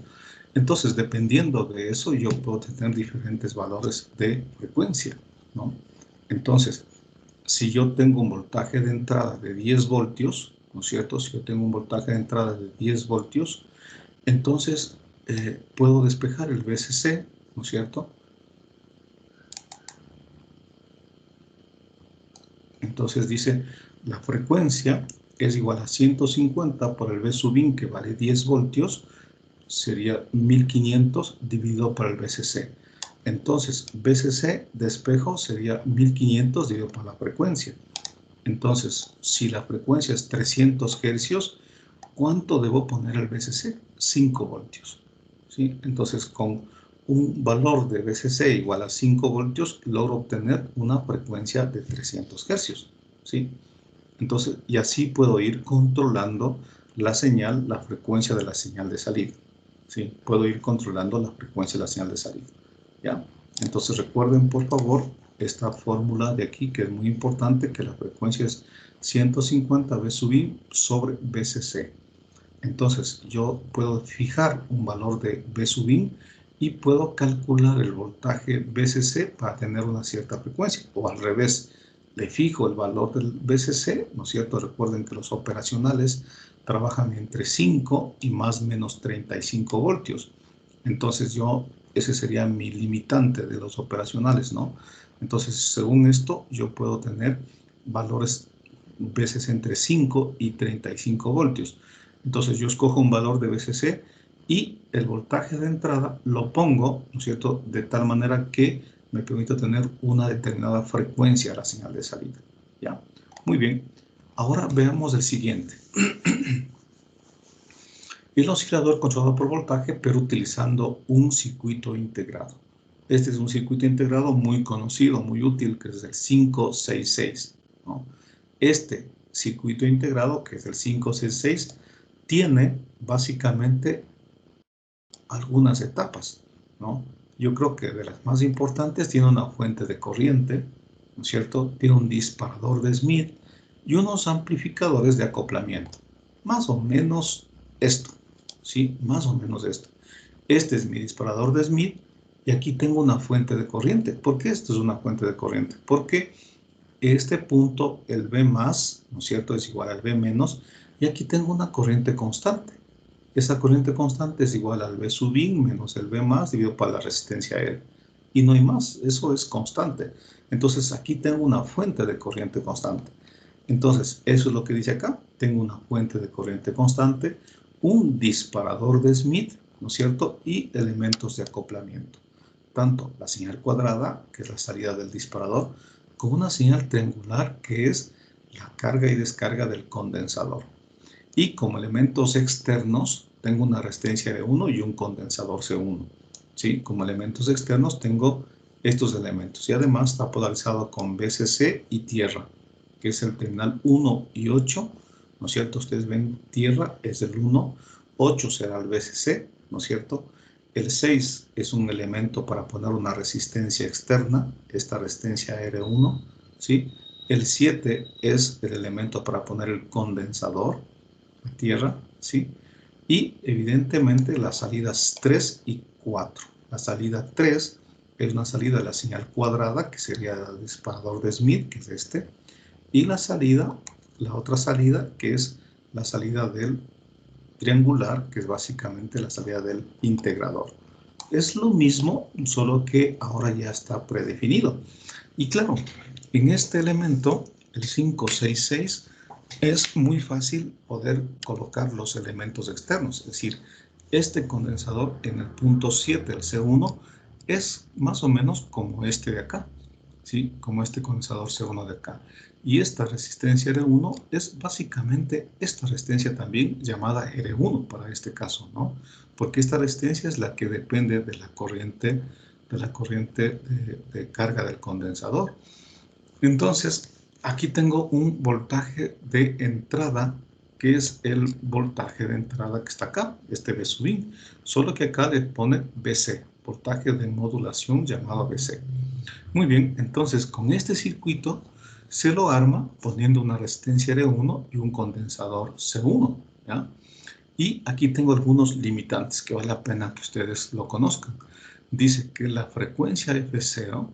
Entonces, dependiendo de eso, yo puedo tener diferentes valores de frecuencia, ¿no? Entonces, si yo tengo un voltaje de entrada de 10 voltios, ¿no es cierto? Si yo tengo un voltaje de entrada de 10 voltios, entonces puedo despejar el VCC, ¿no es cierto? Entonces dice, la frecuencia es igual a 150 por el V sub in, que vale 10 voltios, sería 1500 dividido por el VCC. Entonces, VCC de espejo sería 1500 dividido por la frecuencia. Entonces, si la frecuencia es 300 hercios, ¿cuánto debo poner el VCC? 5 voltios. ¿Sí? Entonces, con un valor de VCC igual a 5 voltios, logro obtener una frecuencia de 300 hercios. ¿Sí? Entonces, y así puedo ir controlando la señal, la frecuencia de la señal de salida. ¿Sí? Puedo ir controlando la frecuencia de la señal de salida. ¿Ya? Entonces, recuerden, por favor, esta fórmula de aquí, que es muy importante, que la frecuencia es 150 V sub in sobre VCC. Entonces, yo puedo fijar un valor de V sub in y puedo calcular el voltaje VCC para tener una cierta frecuencia. O al revés, le fijo el valor del VCC, ¿no es cierto? Recuerden que los operacionales trabajan entre 5 y más o menos 35 voltios. Entonces, ese sería mi limitante de los operacionales, ¿no? Entonces, según esto, yo puedo tener valores VCC entre 5 y 35 voltios. Entonces yo escojo un valor de VCC y el voltaje de entrada lo pongo, ¿no es cierto?, de tal manera que me permite tener una determinada frecuencia a la señal de salida. ¿Ya? Muy bien. Ahora veamos el siguiente. El oscilador controlado por voltaje, pero utilizando un circuito integrado. Este es un circuito integrado muy conocido, muy útil, que es el 566, ¿no? Este circuito integrado, que es el 566, tiene básicamente algunas etapas, ¿no? Yo creo que de las más importantes tiene una fuente de corriente, ¿no es cierto? Tiene un disparador de Smith y unos amplificadores de acoplamiento. Más o menos esto, ¿sí? Más o menos esto. Este es mi disparador de Smith y aquí tengo una fuente de corriente. ¿Por qué esto es una fuente de corriente? Porque este punto, el V más, ¿no es cierto?, es igual al V menos, y aquí tengo una corriente constante. Esa corriente constante es igual al V sub in menos el V más dividido por la resistencia L. Y no hay más, eso es constante. Entonces aquí tengo una fuente de corriente constante. Entonces, eso es lo que dice acá. Tengo una fuente de corriente constante, un disparador de Smith, ¿no es cierto?, y elementos de acoplamiento. Tanto la señal cuadrada, que es la salida del disparador, como una señal triangular, que es la carga y descarga del condensador. Y como elementos externos, tengo una resistencia R1 y un condensador C1. ¿Sí? Como elementos externos tengo estos elementos. Y además está polarizado con VCC y tierra, que es el terminal 1 y 8. ¿No es cierto? Ustedes ven tierra es el 1, 8 será el VCC, ¿no es cierto? El 6 es un elemento para poner una resistencia externa, esta resistencia R1, ¿sí? El 7 es el elemento para poner el condensador, la tierra, ¿sí? Y evidentemente las salidas 3 y 4. La salida 3 es una salida de la señal cuadrada, que sería el disparador de Smith, que es este. Y la salida, la otra salida, que es la salida del triangular, que es básicamente la salida del integrador. Es lo mismo, solo que ahora ya está predefinido. Y claro, en este elemento, el 566, es muy fácil poder colocar los elementos externos. Es decir, este condensador en el punto 7, el C1, es más o menos como este de acá, ¿sí? Como este condensador C1 de acá. Y esta resistencia R1 es básicamente esta resistencia también llamada R1 para este caso, ¿no? Porque esta resistencia es la que depende de la corriente de carga del condensador. Entonces, aquí tengo un voltaje de entrada, que es el voltaje de entrada que está acá, este V sub I, solo que acá le pone VC, voltaje de modulación llamado VC. Muy bien, entonces con este circuito se lo arma poniendo una resistencia R1 y un condensador C1, ¿ya? Y aquí tengo algunos limitantes que vale la pena que ustedes lo conozcan. Dice que la frecuencia F0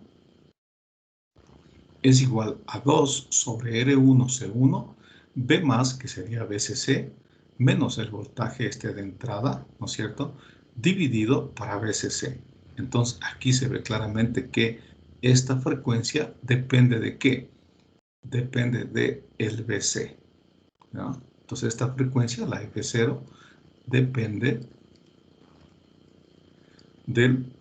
es igual a 2 sobre R1C1, B más, que sería VCC, menos el voltaje de entrada, ¿no es cierto?, dividido para VCC. Entonces, aquí se ve claramente que esta frecuencia depende ¿de qué? Depende de el VC, ¿no? Entonces, esta frecuencia, la F0, depende del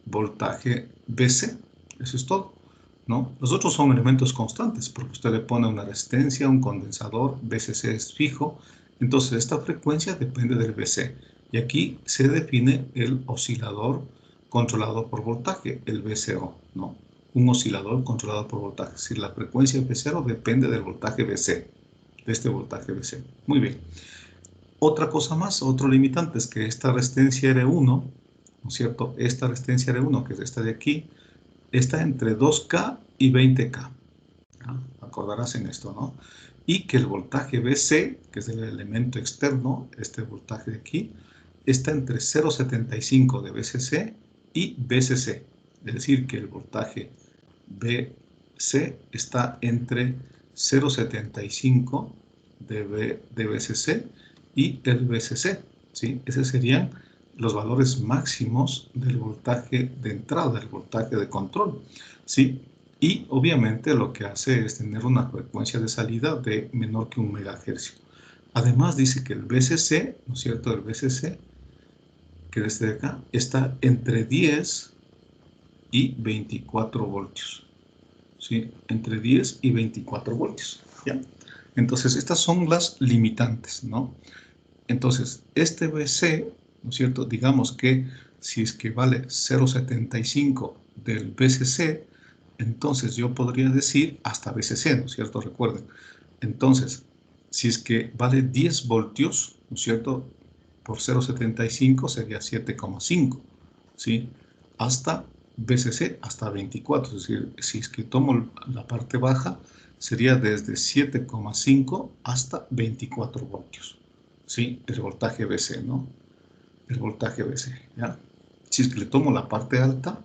voltaje VC. Eso es todo, ¿no? Los otros son elementos constantes, porque usted le pone una resistencia, un condensador, VCC es fijo, entonces esta frecuencia depende del VC. Y aquí se define el oscilador controlado por voltaje, el VCO, ¿no? Un oscilador controlado por voltaje. Si la frecuencia F0 depende del voltaje VC, de este voltaje VC. Muy bien. Otra cosa más, otro limitante es que esta resistencia R1, ¿no es cierto? Esta resistencia R1, que es esta de aquí, está entre 2K y 20K. ¿Ah? Acordarás en esto, ¿no? Y que el voltaje VC, que es el elemento externo, este voltaje de aquí, está entre 0,75 de VCC y VCC. Es decir, que el voltaje VC está entre 0,75 de VCC y el VCC, ¿sí? Esos serían los valores máximos del voltaje de entrada, del voltaje de control, ¿sí? Y obviamente lo que hace es tener una frecuencia de salida de menor que 1 megahercio. Además dice que el VCC, ¿no es cierto? El VCC, que desde acá, está entre 10 y 24 voltios, ¿sí? Entre 10 y 24 voltios, ¿ya? Entonces, estas son las limitantes, ¿no? Entonces, este VC, ¿no es cierto? Digamos que si es que vale 0,75 del VCC, entonces yo podría decir hasta VCC, ¿no es cierto? Recuerden. Entonces, si es que vale 10 voltios, ¿no es cierto? Por 0,75 sería 7,5, ¿sí? Hasta VCC, hasta 24. Es decir, si es que tomo la parte baja, sería desde 7,5 hasta 24 voltios. ¿Sí? El voltaje VC, ¿no? El voltaje VC, ¿ya? Si es que le tomo la parte alta,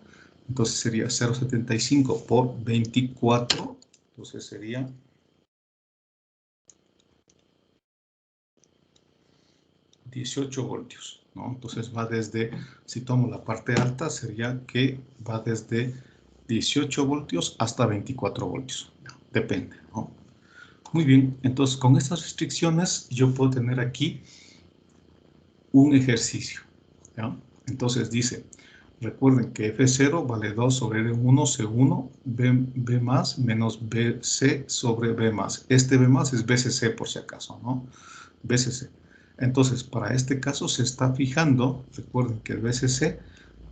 entonces sería 0,75 por 24, entonces sería 18 voltios, ¿no? Entonces va desde, si tomo la parte alta, sería que va desde 18 voltios hasta 24 voltios, depende, ¿no? Muy bien, entonces con estas restricciones yo puedo tener aquí un ejercicio, ¿ya? Entonces dice, recuerden que F0 vale 2 sobre R1, C1, B más menos BC sobre B más. Este B más es BCC por si acaso, ¿no? BCC. Entonces, para este caso se está fijando, recuerden que el BCC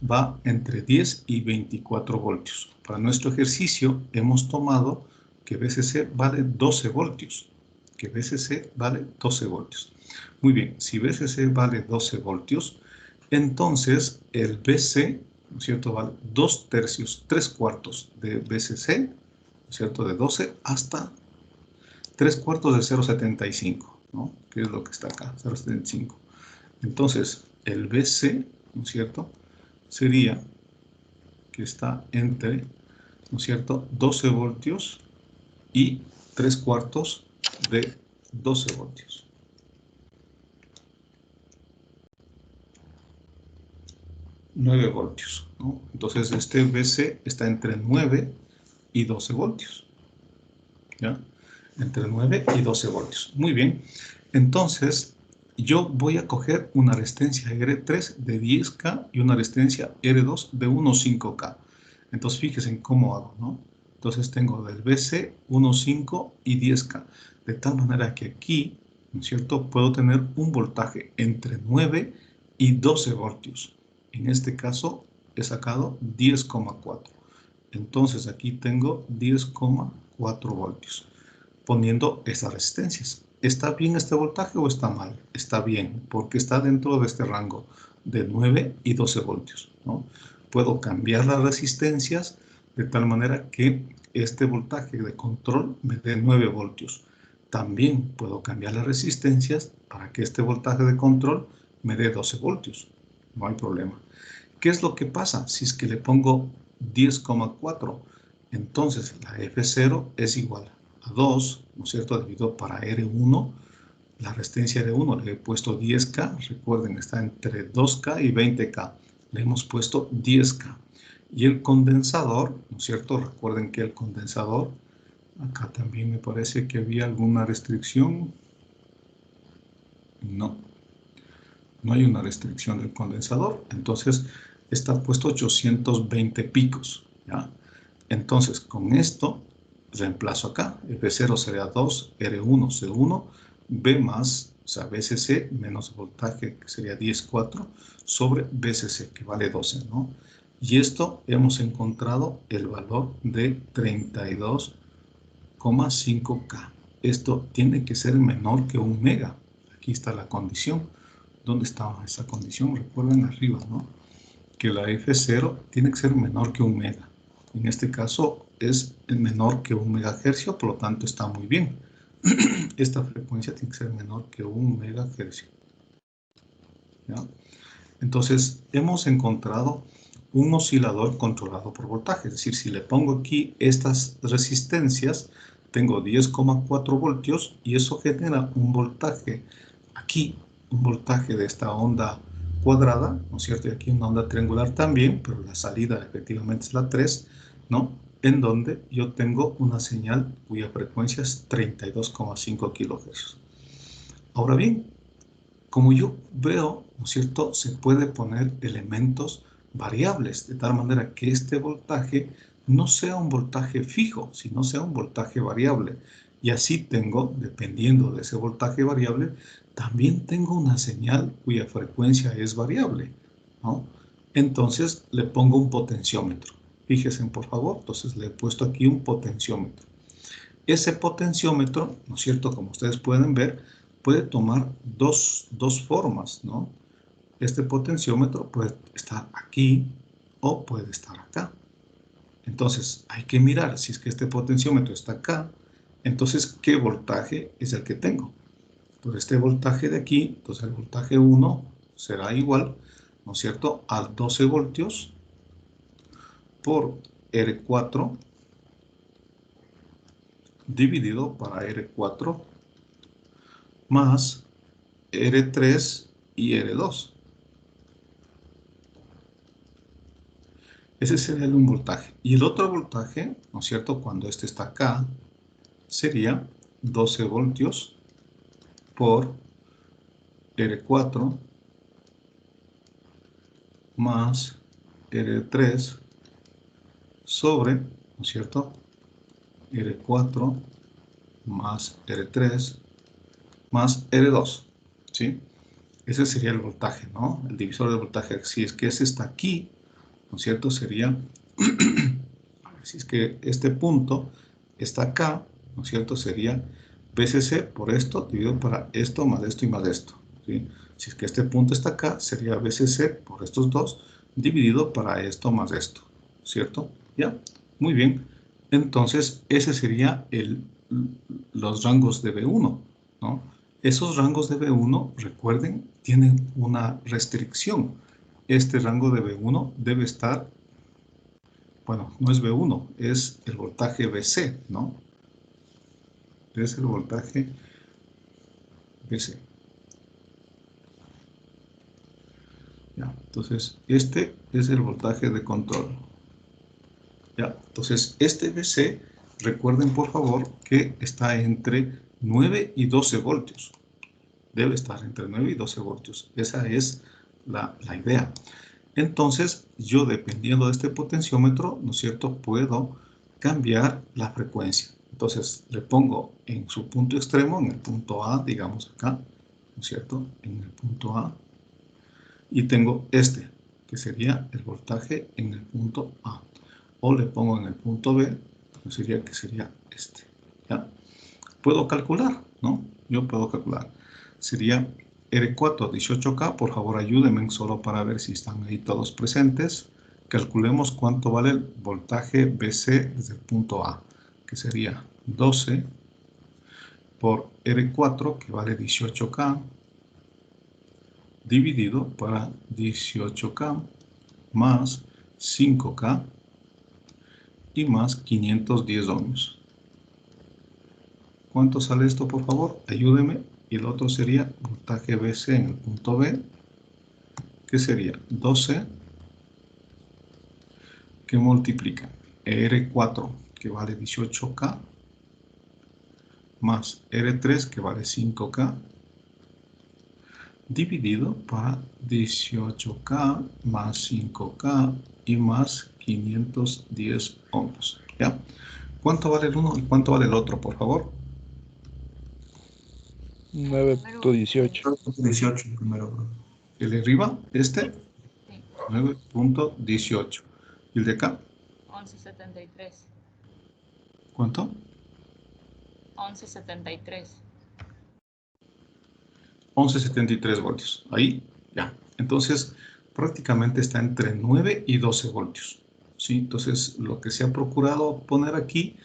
va entre 10 y 24 voltios. Para nuestro ejercicio hemos tomado que BCC vale 12 voltios. Que BCC vale 12 voltios. Muy bien, si BCC vale 12 voltios, entonces el BC, ¿no es cierto?, vale 2 tercios, 3 cuartos de BCC, ¿no es cierto?, de 12 hasta 3 cuartos de 0,75, ¿no? Que es lo que está acá, 0,75. Entonces, el BC, ¿no es cierto?, sería que está entre, ¿no es cierto?, 12 voltios y 3 cuartos de 12 voltios. 9 voltios, ¿no? Entonces, este BC está entre 9 y 12 voltios, ¿ya? Entre 9 y 12 voltios. Muy bien. Entonces, yo voy a coger una resistencia R3 de 10K y una resistencia R2 de 1.5K. Entonces, fíjense en cómo hago, ¿no? Entonces, tengo del BC 1.5 y 10K. De tal manera que aquí, ¿no es cierto?, puedo tener un voltaje entre 9 y 12 voltios. En este caso, he sacado 10,4. Entonces, aquí tengo 10,4 voltios, poniendo estas resistencias. ¿Está bien este voltaje o está mal? Está bien, porque está dentro de este rango de 9 y 12 voltios, ¿no? Puedo cambiar las resistencias de tal manera que este voltaje de control me dé 9 voltios. También puedo cambiar las resistencias para que este voltaje de control me dé 12 voltios. No hay problema. ¿Qué es lo que pasa? Si es que le pongo 10,4, entonces la F0 es igual a 2, ¿no es cierto?, dividido para R1, la resistencia R1 le he puesto 10K, recuerden, está entre 2K y 20K, le hemos puesto 10K. Y el condensador, ¿no es cierto?, recuerden que el condensador, acá también me parece que había alguna restricción. No hay una restricción del condensador, entonces está puesto 820 picos, ¿ya? Entonces, con esto, reemplazo acá, F0 sería 2, R1, C1, B más, o sea, BCC menos voltaje, que sería 10,4, sobre BCC, que vale 12, ¿no? Y esto hemos encontrado el valor de 32,5K. Esto tiene que ser menor que 1 mega. Aquí está la condición. ¿Dónde estaba esa condición? Recuerden arriba, ¿no?, que la F0 tiene que ser menor que 1 mega. En este caso es menor que 1 megahercio, por lo tanto está muy bien. Esta frecuencia tiene que ser menor que 1 megahercio. ¿Ya? Entonces, hemos encontrado un oscilador controlado por voltaje. Es decir, si le pongo aquí estas resistencias, tengo 10,4 voltios y eso genera un voltaje aquí, un voltaje de esta onda cuadrada, ¿no es cierto? Y aquí una onda triangular también, pero la salida efectivamente es la 3, ¿no? En donde yo tengo una señal cuya frecuencia es 32,5 kHz. Ahora bien, como yo veo, ¿no es cierto?, se puede poner elementos variables, de tal manera que este voltaje no sea un voltaje fijo, sino sea un voltaje variable. Y así tengo, dependiendo de ese voltaje variable, también tengo una señal cuya frecuencia es variable, ¿no? Entonces le pongo un potenciómetro. Fíjense, por favor, entonces le he puesto aquí un potenciómetro. Ese potenciómetro, ¿no es cierto?, como ustedes pueden ver, puede tomar dos formas, ¿no? Este potenciómetro puede estar aquí o puede estar acá. Entonces, hay que mirar si es que este potenciómetro está acá, entonces, ¿qué voltaje es el que tengo? Entonces, este voltaje de aquí, entonces el voltaje 1 será igual, ¿no es cierto?, a 12 voltios por R4 dividido para R4 más R3 y R2. Ese sería un voltaje. Y el otro voltaje, ¿no es cierto?, cuando este está acá, sería 12 voltios por R4 más R3 sobre, ¿no es cierto?, R4 más R3 más R2, ¿sí? Ese sería el voltaje, ¿no? El divisor de voltaje. Si es que ese está aquí, ¿no es cierto?, sería, si es que este punto está acá, ¿no es cierto?, sería BCC por esto dividido para esto más esto y más esto, ¿sí? Si es que este punto está acá, sería BCC por estos dos dividido para esto más esto, ¿cierto? ¿Ya? Muy bien. Entonces, ese sería los rangos de B1, ¿no? Esos rangos de B1, recuerden, tienen una restricción. Este rango de B1 debe estar, bueno, no es B1, es el voltaje BC, ¿no? Es el voltaje BC. ¿Ya? Entonces, este es el voltaje de control. ¿Ya? Entonces, este BC, recuerden por favor que está entre 9 y 12 voltios. Debe estar entre 9 y 12 voltios. Esa es la idea. Entonces, yo dependiendo de este potenciómetro, ¿no es cierto?, puedo cambiar la frecuencia. Entonces, le pongo en su punto extremo, en el punto A, digamos acá, ¿no es cierto?, en el punto A. Y tengo este, que sería el voltaje en el punto A. O le pongo en el punto B, que sería este. ¿Ya? Puedo calcular, ¿no? Yo puedo calcular. Sería R4 18K, por favor ayúdenme solo para ver si están ahí todos presentes. Calculemos cuánto vale el voltaje BC desde el punto A, que sería 12 por R4, que vale 18K, dividido para 18K más 5K y más 510 ohms. ¿Cuánto sale esto, por favor? Ayúdeme. Y el otro sería voltaje BC en el punto B, que sería 12, que multiplica R4, que vale 18K, más R3, que vale 5K, dividido para 18K más 5K y más 510 ohms. ¿Ya? ¿Cuánto vale el uno y cuánto vale el otro, por favor? 9.18. 18 primero. El de arriba, este, Sí. 9.18. ¿Y el de acá? 11.73. ¿Cuánto? 11.73. 11.73 voltios. Ahí, ya. Entonces, prácticamente está entre 9 y 12 voltios. ¿Sí? Entonces, lo que se ha procurado poner aquí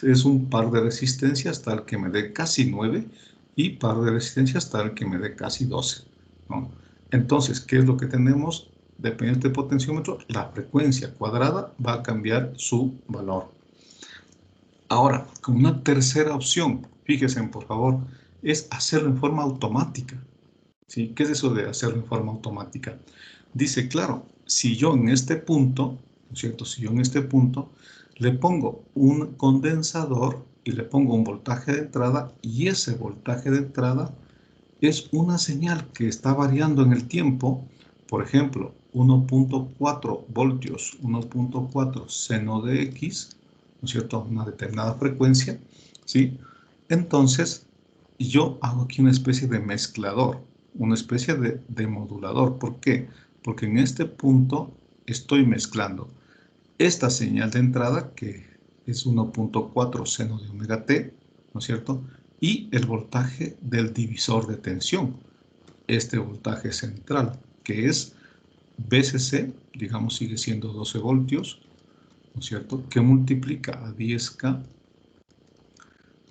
es un par de resistencias tal que me dé casi 9 y par de resistencias tal que me dé casi 12. ¿No? Entonces, ¿qué es lo que tenemos? Dependiendo del potenciómetro, la frecuencia cuadrada va a cambiar su valor. Ahora, con una tercera opción, fíjense por favor, es hacerlo en forma automática. ¿Sí? ¿Qué es eso de hacerlo en forma automática? Dice, claro, si yo en este punto, ¿no es cierto? Si yo en este punto le pongo un condensador y le pongo un voltaje de entrada y ese voltaje de entrada es una señal que está variando en el tiempo, por ejemplo, 1.4 voltios, 1.4 seno de X, ¿no es cierto?, una determinada frecuencia, ¿sí? Entonces, yo hago aquí una especie de mezclador, una especie de modulador. ¿Por qué? Porque en este punto estoy mezclando esta señal de entrada, que es 1.4 seno de omega t, ¿no es cierto?, y el voltaje del divisor de tensión, este voltaje central, que es BCC, digamos sigue siendo 12 voltios, ¿no es cierto?, que multiplica a 10K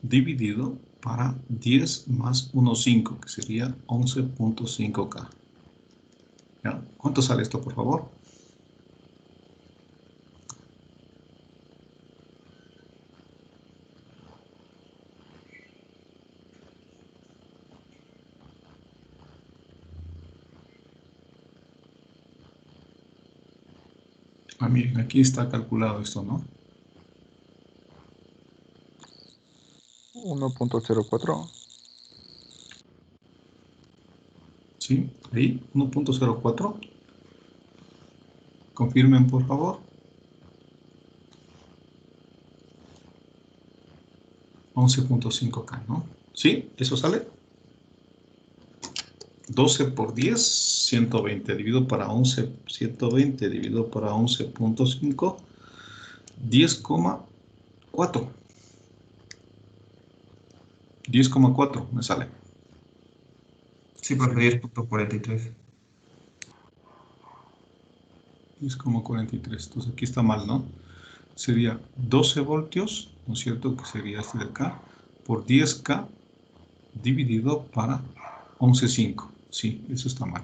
dividido para 10 más 1,5, que sería 11.5K. ¿Ya? ¿Cuánto sale esto, por favor? Ah, miren, aquí está calculado esto, ¿no? 1.04. ¿Sí? Ahí, 1.04. Confirmen, por favor. 11.5K, ¿no? ¿Sí? ¿Eso sale? 12 por 10, 120. Dividido para 11, 120 dividido para 11.5, 10,4. 10,4 me sale. Sí, profe, 10.43. 10,43. Entonces aquí está mal, ¿no? Sería 12 voltios, ¿no es cierto? Que sería este de acá, por 10K dividido para 11,5. Sí, eso está mal.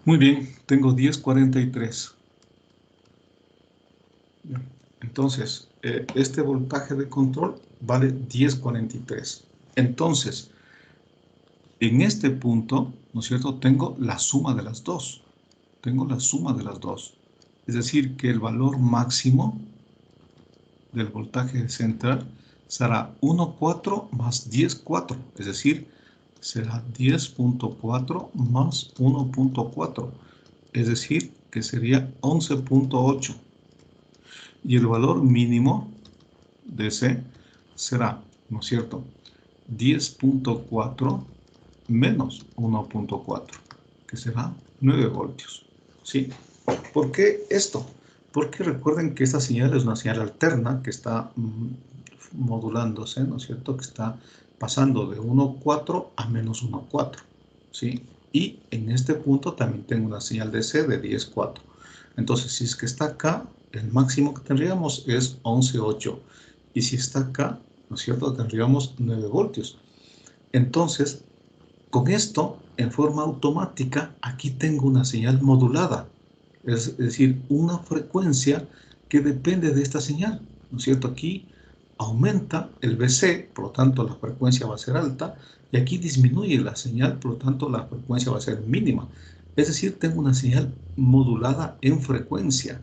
Muy bien, tengo 10,43. Entonces, este voltaje de control vale 10,43. Entonces, en este punto, ¿no es cierto?, tengo la suma de las dos. tengo la suma de las dos. Es decir, que el valor máximo del voltaje central será 1,4 más 10,4. Es decir, será 10,4 más 1,4. Es decir, que sería 11,8. Y el valor mínimo de C será, ¿no es cierto?, 10,4 menos 1,4, que será 9 voltios. ¿Sí? ¿Por qué esto? Porque recuerden que esta señal es una señal alterna que está modulándose, ¿no es cierto?, que está pasando de 1,4 a menos 1,4. ¿Sí? Y en este punto también tengo una señal de C de 10,4. Entonces, si es que está acá, el máximo que tendríamos es 11,8. Y si está acá, ¿no es cierto?, tendríamos 9 voltios. Entonces, con esto, en forma automática, aquí tengo una señal modulada. Es decir, una frecuencia que depende de esta señal. ¿No es cierto? Aquí aumenta el BC, por lo tanto la frecuencia va a ser alta, y aquí disminuye la señal, por lo tanto la frecuencia va a ser mínima. Es decir, tengo una señal modulada en frecuencia.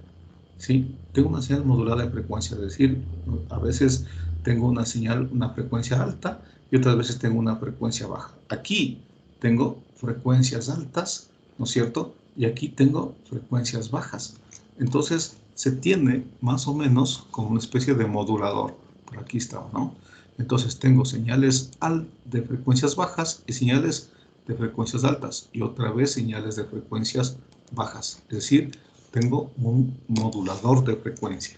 ¿Sí? Tengo una señal modulada en frecuencia, es decir, a veces tengo una señal, una frecuencia alta, y otras veces tengo una frecuencia baja. Aquí tengo frecuencias altas, ¿no es cierto? Y aquí tengo frecuencias bajas. Entonces, se tiene más o menos como una especie de modulador. Por aquí está, ¿no? Entonces, tengo señales de frecuencias bajas y señales de frecuencias altas. Y otra vez señales de frecuencias bajas. Es decir, tengo un modulador de frecuencia.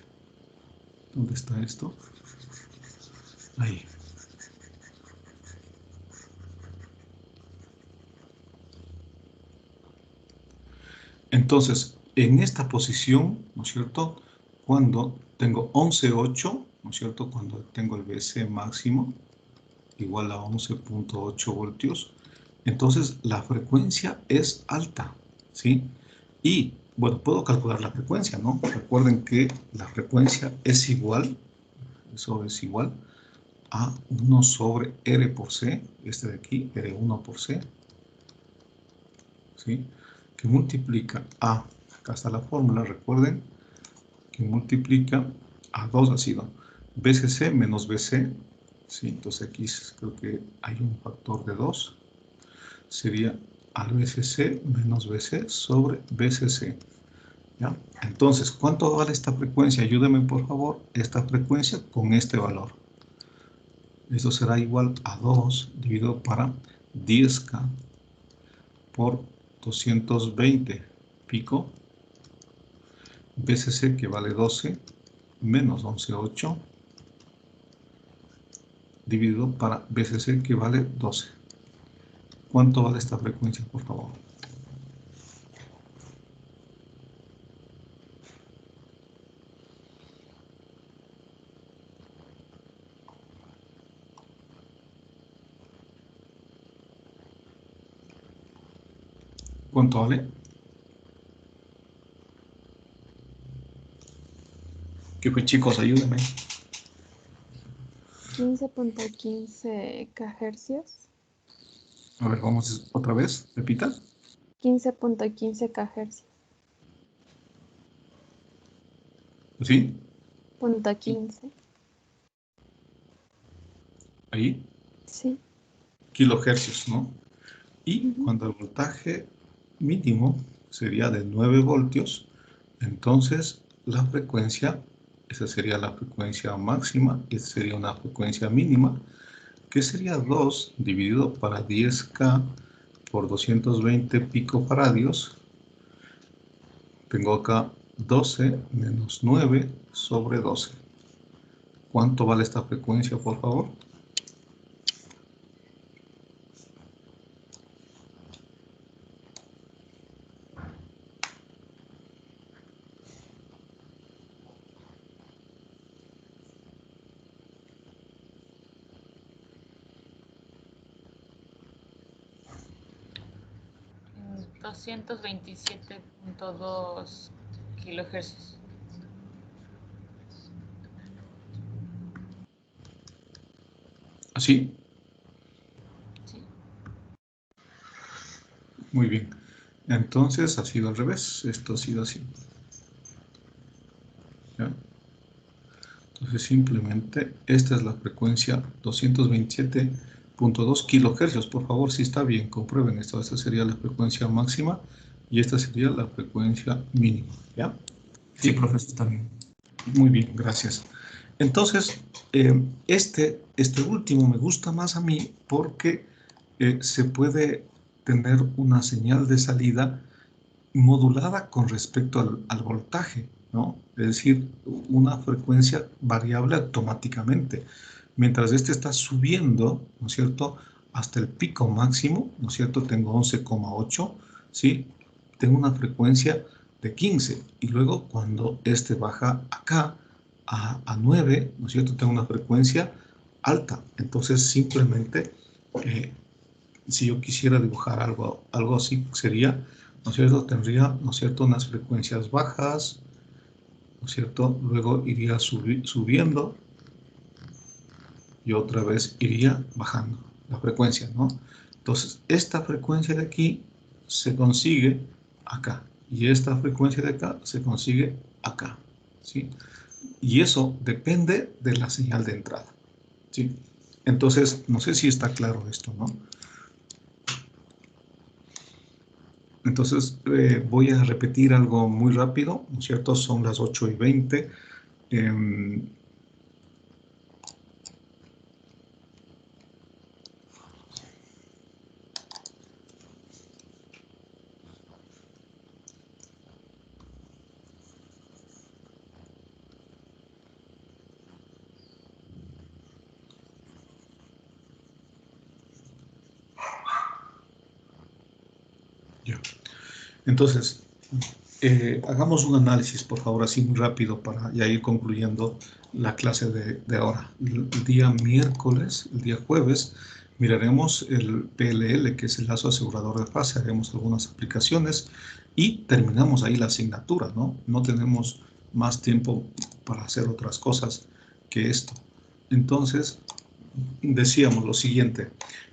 ¿Dónde está esto? Ahí. Entonces, en esta posición, ¿no es cierto?, cuando tengo 11,8, ¿no es cierto?, cuando tengo el BC máximo igual a 11,8 voltios, entonces la frecuencia es alta, ¿sí? Y, bueno, puedo calcular la frecuencia, ¿no? Recuerden que la frecuencia es igual, eso es igual a 1 sobre R por C, este de aquí, R1 por C, ¿sí?, que multiplica a, acá está la fórmula, recuerden, que multiplica a 2 ha sido BCC menos BC, ¿sí? Entonces aquí creo que hay un factor de 2, sería al BCC menos BC sobre BCC, ¿ya? Entonces, ¿cuánto vale esta frecuencia? Ayúdenme por favor, esta frecuencia con este valor. Esto será igual a 2 dividido para 10K por 220 pico BCC, que vale 12 menos 11,8 dividido para BCC, que vale 12. ¿Cuánto vale esta frecuencia, por favor? ¿Cuánto vale? ¿Qué fue, chicos? Ayúdenme. 15.15 kHz. A ver, vamos otra vez. Repita. 15.15 kHz. ¿Sí? Punto 15. Ahí. Sí. Kilohercios, ¿no? Y Ujú. cuando el voltaje mínimo sería de 9 voltios, entonces la frecuencia, esa sería la frecuencia máxima, y esa sería una frecuencia mínima, que sería 2 dividido para 10K por 220 picofaradios. Tengo acá 12 menos 9 sobre 12. ¿Cuánto vale esta frecuencia, por favor? En 227.2 kilohercios. ¿Así? Sí. Muy bien. Entonces ha sido al revés. Esto ha sido así. ¿Ya? Entonces simplemente esta es la frecuencia 227.2 kilohercios. Por favor, si está bien, comprueben esto. Esta sería la frecuencia máxima y esta sería la frecuencia mínima. ¿Ya? Sí, profesor, está bien. Muy bien, gracias. Entonces, este último me gusta más a mí porque se puede tener una señal de salida modulada con respecto al voltaje, ¿no? Es decir, una frecuencia variable automáticamente. Mientras este está subiendo, ¿no es cierto?, hasta el pico máximo, ¿no es cierto?, tengo 11,8, ¿sí? Tengo una frecuencia de 15 y luego cuando este baja acá a 9, ¿no es cierto?, tengo una frecuencia alta. Entonces simplemente si yo quisiera dibujar algo así sería, ¿no es cierto?, tendría, ¿no es cierto?, unas frecuencias bajas, ¿no es cierto?, luego iría subiendo y otra vez iría bajando la frecuencia, ¿no? Entonces, esta frecuencia de aquí se consigue acá y esta frecuencia de acá se consigue acá, ¿sí? Y eso depende de la señal de entrada, ¿sí? Entonces, no sé si está claro esto, ¿no? Entonces, voy a repetir algo muy rápido, ¿no es cierto? Son las 8:20. Ya. Entonces, hagamos un análisis, por favor, así muy rápido para ya ir concluyendo la clase de ahora. El día miércoles, el día jueves, miraremos el PLL, que es el lazo asegurador de fase, haremos algunas aplicaciones y terminamos ahí la asignatura, ¿no? No tenemos más tiempo para hacer otras cosas que esto. Entonces, decíamos lo siguiente,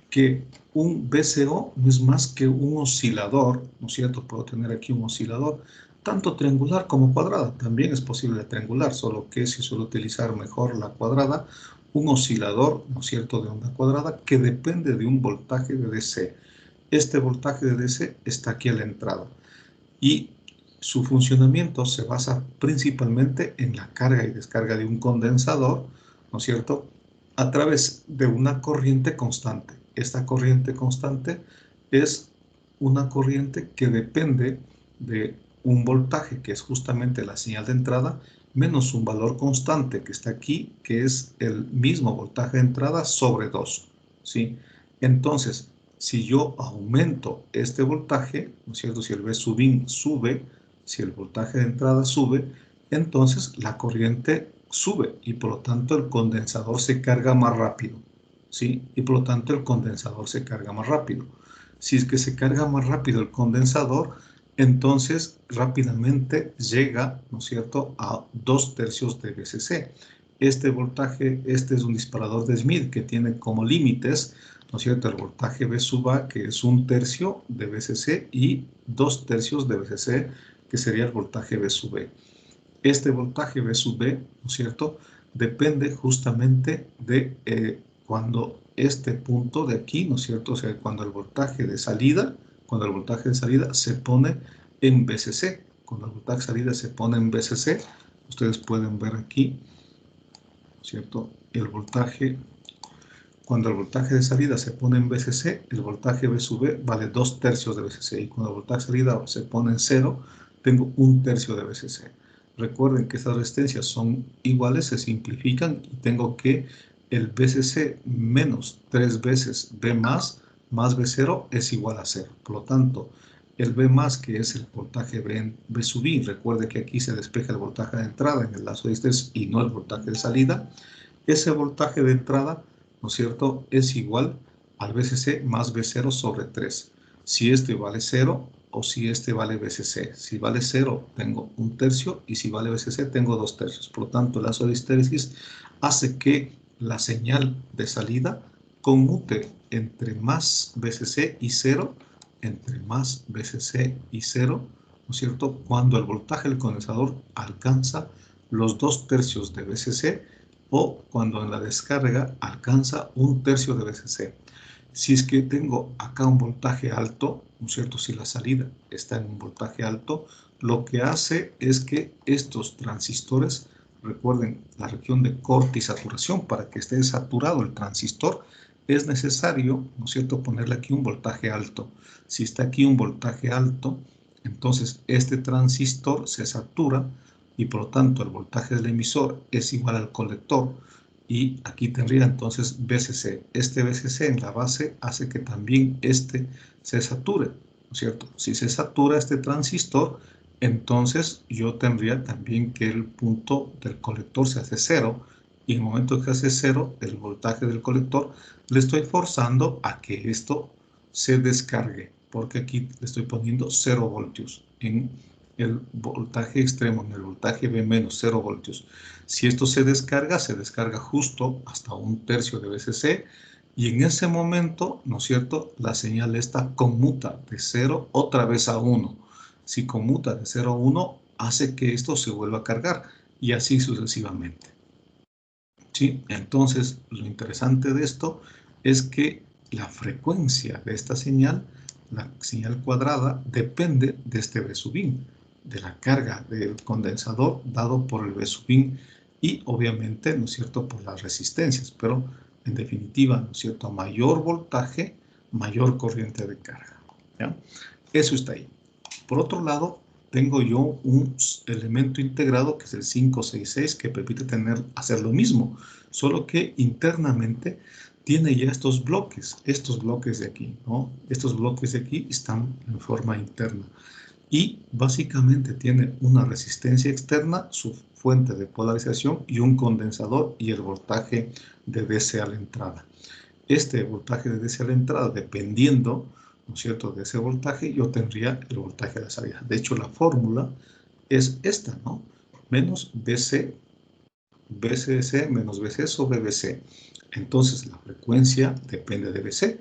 que un BCO no es más que un oscilador, ¿no es cierto? Puedo tener aquí un oscilador, tanto triangular como cuadrada. También es posible triangular, solo que si suelo utilizar mejor la cuadrada, un oscilador, ¿no es cierto?, de onda cuadrada que depende de un voltaje de DC. Este voltaje de DC está aquí a la entrada y su funcionamiento se basa principalmente en la carga y descarga de un condensador, ¿no es cierto?, a través de una corriente constante. Esta corriente constante es una corriente que depende de un voltaje, que es justamente la señal de entrada, menos un valor constante que está aquí, que es el mismo voltaje de entrada sobre 2, ¿sí? Entonces, si yo aumento este voltaje, ¿no es cierto?, si el V subin sube, si el voltaje de entrada sube, entonces la corriente sube y por lo tanto el condensador se carga más rápido, ¿sí? Y por lo tanto el condensador se carga más rápido. Si es que se carga más rápido el condensador, entonces rápidamente llega, ¿no es cierto?, a 2/3 de VCC. Este voltaje, este es un disparador de Smith que tiene como límites, ¿no es cierto?, el voltaje V sub A, que es 1/3 de VCC, y 2/3 de VCC, que sería el voltaje V sub B. Este voltaje V sub B, ¿no es cierto?, depende justamente de cuando este punto de aquí, ¿no es cierto?, o sea, cuando el voltaje de salida se pone en VCC. Cuando el voltaje de salida se pone en VCC, ustedes pueden ver aquí, ¿no es cierto?, el voltaje. Cuando el voltaje de salida se pone en VCC, el voltaje V sub B vale 2/3 de VCC. Y cuando el voltaje de salida se pone en 0, tengo 1/3 de VCC. Recuerden que estas resistencias son iguales, se simplifican y tengo que el VCC menos 3 veces V más V0 es igual a 0. Por lo tanto, el V más, que es el voltaje V sub I, recuerde que aquí se despeja el voltaje de entrada en el lazo de histeresis y no el voltaje de salida. Ese voltaje de entrada, ¿no es cierto?, es igual al VCC más V0 sobre 3. Si este vale 0 o si este vale VCC. Si vale 0, tengo 1/3 y si vale VCC, tengo 2/3. Por lo tanto, el lazo de histeresis hace que la señal de salida conmute entre más VCC y 0 entre más VCC y 0, ¿no es cierto?, cuando el voltaje del condensador alcanza los 2/3 de VCC o cuando en la descarga alcanza 1/3 de VCC. Si es que tengo acá un voltaje alto, ¿no es cierto?, si la salida está en un voltaje alto, lo que hace es que estos transistores, recuerden la región de corte y saturación, para que esté saturado el transistor, es necesario, ¿no es cierto?, ponerle aquí un voltaje alto. Si está aquí un voltaje alto, entonces este transistor se satura y por lo tanto el voltaje del emisor es igual al colector. Y aquí tendría entonces VCC. Este VCC en la base hace que también este se sature, ¿no es cierto? Si se satura este transistor, entonces yo tendría también que el punto del colector se hace 0. Y en el momento que hace 0, el voltaje del colector, le estoy forzando a que esto se descargue, porque aquí le estoy poniendo 0 voltios en el voltaje extremo, en el voltaje B menos 0 voltios. Si esto se descarga justo hasta 1/3 de VCC, y en ese momento, ¿no es cierto?, la señal esta conmuta de 0 otra vez a 1. Si conmuta de 0 a 1, hace que esto se vuelva a cargar, y así sucesivamente. ¿Sí? Entonces, lo interesante de esto es que la frecuencia de esta señal, la señal cuadrada, depende de este B sub in, de la carga del condensador dado por el B sub in y obviamente, ¿no es cierto?, por las resistencias, pero en definitiva, ¿no es cierto?, mayor voltaje, mayor corriente de carga. ¿Ya? Eso está ahí. Por otro lado, tengo yo un elemento integrado que es el 566 que permite hacer lo mismo, solo que internamente tiene ya estos bloques de aquí, ¿no? Estos bloques de aquí están en forma interna y básicamente tiene una resistencia externa, su fuente de polarización y un condensador y el voltaje de DC a la entrada. Este voltaje de DC a la entrada, dependiendo, ¿no es cierto?, de ese voltaje, yo tendría el voltaje de salida. De hecho, la fórmula es esta, ¿no? Menos BC, BCC menos BC sobre BC. Entonces, la frecuencia depende de BC.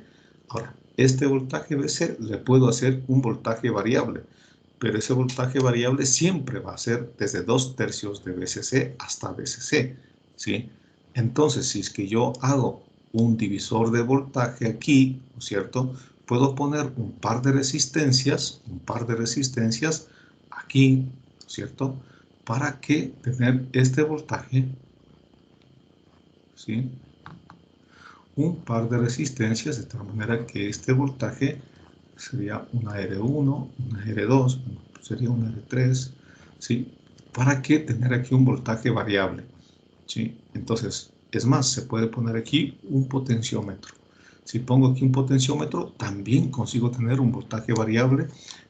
Ahora, este voltaje BC le puedo hacer un voltaje variable, pero ese voltaje variable siempre va a ser desde 2/3 de BCC hasta BCC, ¿sí? Entonces, si es que yo hago un divisor de voltaje aquí, ¿no es cierto?, puedo poner un par de resistencias aquí, ¿no es cierto?, para que tener este voltaje, ¿sí?, un par de resistencias, de tal manera que este voltaje sería una R1, una R2, sería una R3, ¿sí?, para que tener aquí un voltaje variable, ¿sí? Entonces, es más, se puede poner aquí un potenciómetro. Si pongo aquí un potenciómetro, también consigo tener un voltaje variable,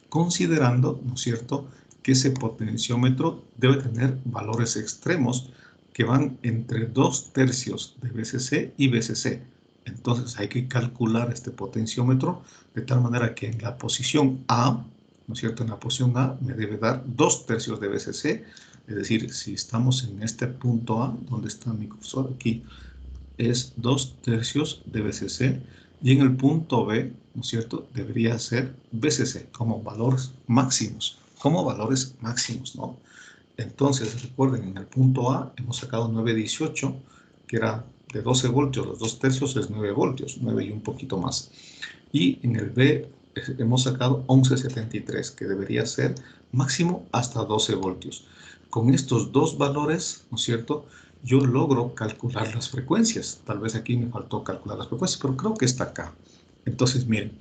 considerando, ¿no es cierto?, que ese potenciómetro debe tener valores extremos que van entre 2/3 de VCC y VCC. Entonces hay que calcular este potenciómetro de tal manera que en la posición A, ¿no es cierto?, en la posición A me debe dar 2/3 de VCC, es decir, si estamos en este punto A, donde está mi cursor aquí, es 2/3 de VCC, y en el punto B, ¿no es cierto?, debería ser VCC como valores máximos, ¿no? Entonces, recuerden, en el punto A hemos sacado 918, que era de 12 voltios, los 2/3 es 9 voltios, 9 y un poquito más. Y en el B hemos sacado 1173, que debería ser máximo hasta 12 voltios. Con estos dos valores, ¿no es cierto?, yo logro calcular las frecuencias. Tal vez aquí me faltó calcular las frecuencias, pero creo que está acá. Entonces, miren,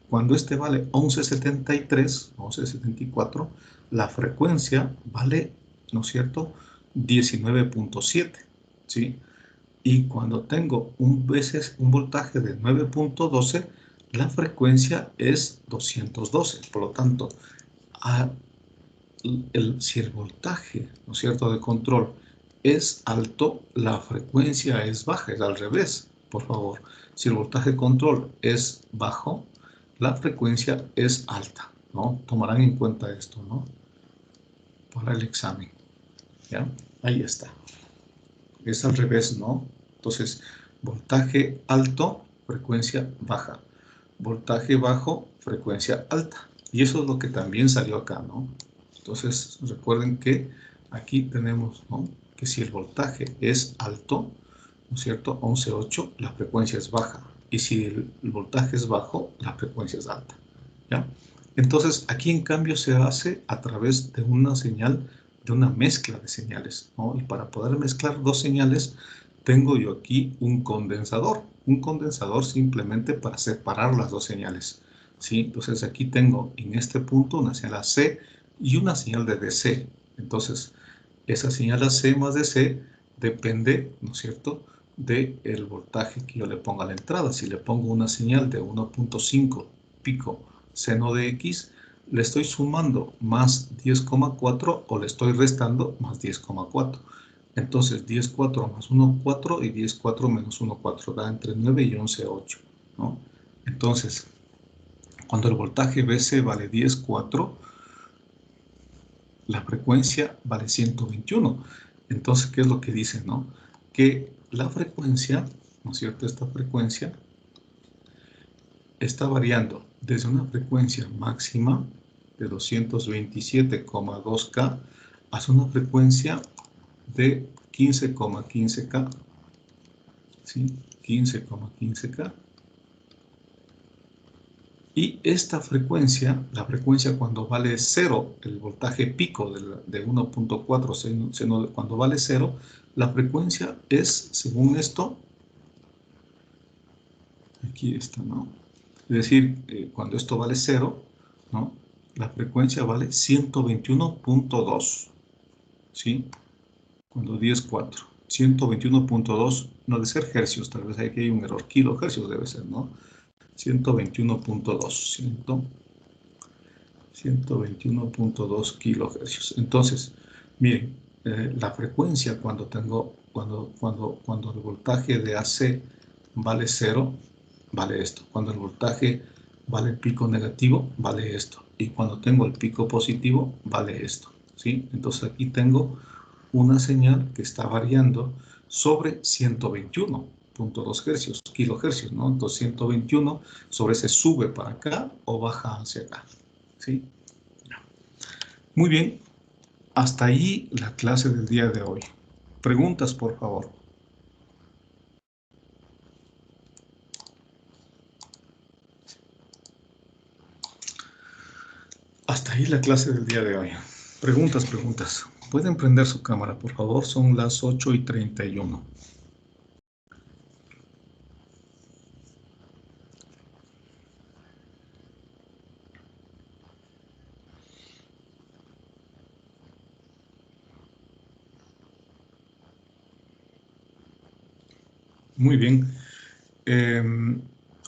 cuando este vale 1173, 1174, la frecuencia vale, ¿no es cierto?, 19.7, ¿sí? Y cuando tengo un voltaje de 9.12, la frecuencia es 212. Por lo tanto, si el voltaje, ¿no es cierto?, de control es alto, la frecuencia es baja, es al revés, por favor. Si el voltaje de control es bajo, la frecuencia es alta, ¿no? Tomarán en cuenta esto, ¿no?, para el examen, ¿ya? Ahí está. Es al revés, ¿no? Entonces, voltaje alto, frecuencia baja. voltaje bajo, frecuencia alta. Y eso es lo que también salió acá, ¿no? Entonces, recuerden que aquí tenemos, ¿no?, que si el voltaje es alto, ¿no es cierto?, 11.8, la frecuencia es baja. Y si el voltaje es bajo, la frecuencia es alta, ¿ya? Entonces, aquí en cambio se hace a través de una señal, de una mezcla de señales, ¿no? Y para poder mezclar dos señales, tengo yo aquí un condensador. Un condensador simplemente para separar las dos señales, ¿sí? Entonces, aquí tengo en este punto una señal AC y una señal de DC. Entonces, esa señal AC más DC depende, ¿no es cierto?, del voltaje que yo le ponga a la entrada. Si le pongo una señal de 1.5 pico seno de X, le estoy sumando más 10,4 o le estoy restando más 10,4. Entonces 10,4 más 1,4 y 10,4 menos 1,4 da entre 9 y 11,8, ¿no? Entonces, cuando el voltaje BC vale 10,4, la frecuencia vale 121. Entonces, ¿qué es lo que dice, no? Que la frecuencia, ¿no es cierto?, esta frecuencia está variando desde una frecuencia máxima de 227,2K hasta una frecuencia de 15,15K, ¿sí? 15,15K. Y esta frecuencia, la frecuencia cuando vale 0, el voltaje pico de 1.4, cuando vale 0, la frecuencia es, según esto, aquí está, ¿no? Es decir, cuando esto vale 0, ¿no?, la frecuencia vale 121.2, ¿sí? Cuando 10,4. 121.2, no debe ser hercios, tal vez aquí hay un error, kilohercios debe ser, ¿no? 121.2, 121.2 kilohercios. Entonces, miren, la frecuencia cuando el voltaje de AC vale 0, vale esto. Cuando el voltaje vale el pico negativo, vale esto. Y cuando tengo el pico positivo, vale esto, ¿sí? Entonces aquí tengo una señal que está variando sobre 121.2 hercios, kilohercios, ¿no? Entonces 121 sobre ese sube para acá o baja hacia acá, ¿sí? Muy bien, hasta ahí la clase del día de hoy. Preguntas, por favor. Hasta ahí la clase del día de hoy. Preguntas, preguntas. Pueden prender su cámara, por favor. Son las 8:31. Muy bien.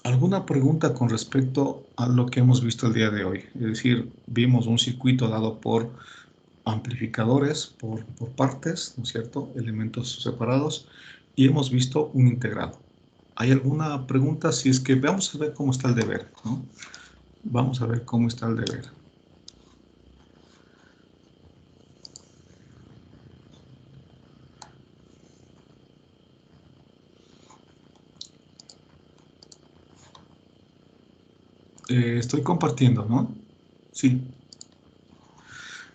¿Alguna pregunta con respecto a lo que hemos visto el día de hoy? Es decir, vimos un circuito dado por amplificadores, por partes, ¿no es cierto?, elementos separados, y hemos visto un integrado. ¿Hay alguna pregunta? Si es que vamos a ver cómo está el deber, ¿no? Vamos a ver cómo está el deber. Estoy compartiendo, ¿no? Sí.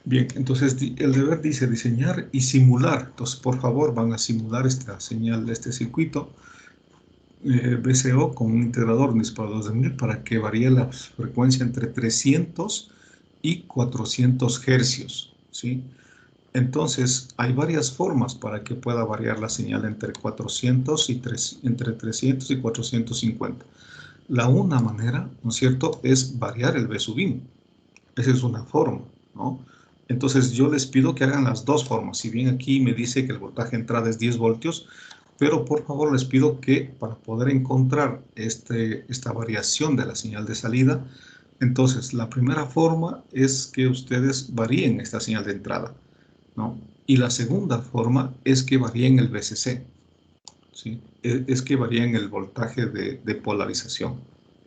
Bien, entonces el deber dice diseñar y simular. Entonces, por favor, van a simular esta señal de este circuito BCO con un integrador de disparadores de 1000 para que varíe la frecuencia entre 300 y 400 hercios, ¿sí? Entonces, hay varias formas para que pueda variar la señal entre 400 y entre 300 y 450. La una manera, ¿no es cierto?, es variar el B sub in. Esa es una forma, ¿no? Entonces, yo les pido que hagan las dos formas. Si bien aquí me dice que el voltaje de entrada es 10 voltios, pero por favor les pido que para poder encontrar esta variación de la señal de salida, entonces la primera forma es que ustedes varíen esta señal de entrada, ¿no? Y la segunda forma es que varíen el VCC, ¿sí? Es que varíen el voltaje de polarización,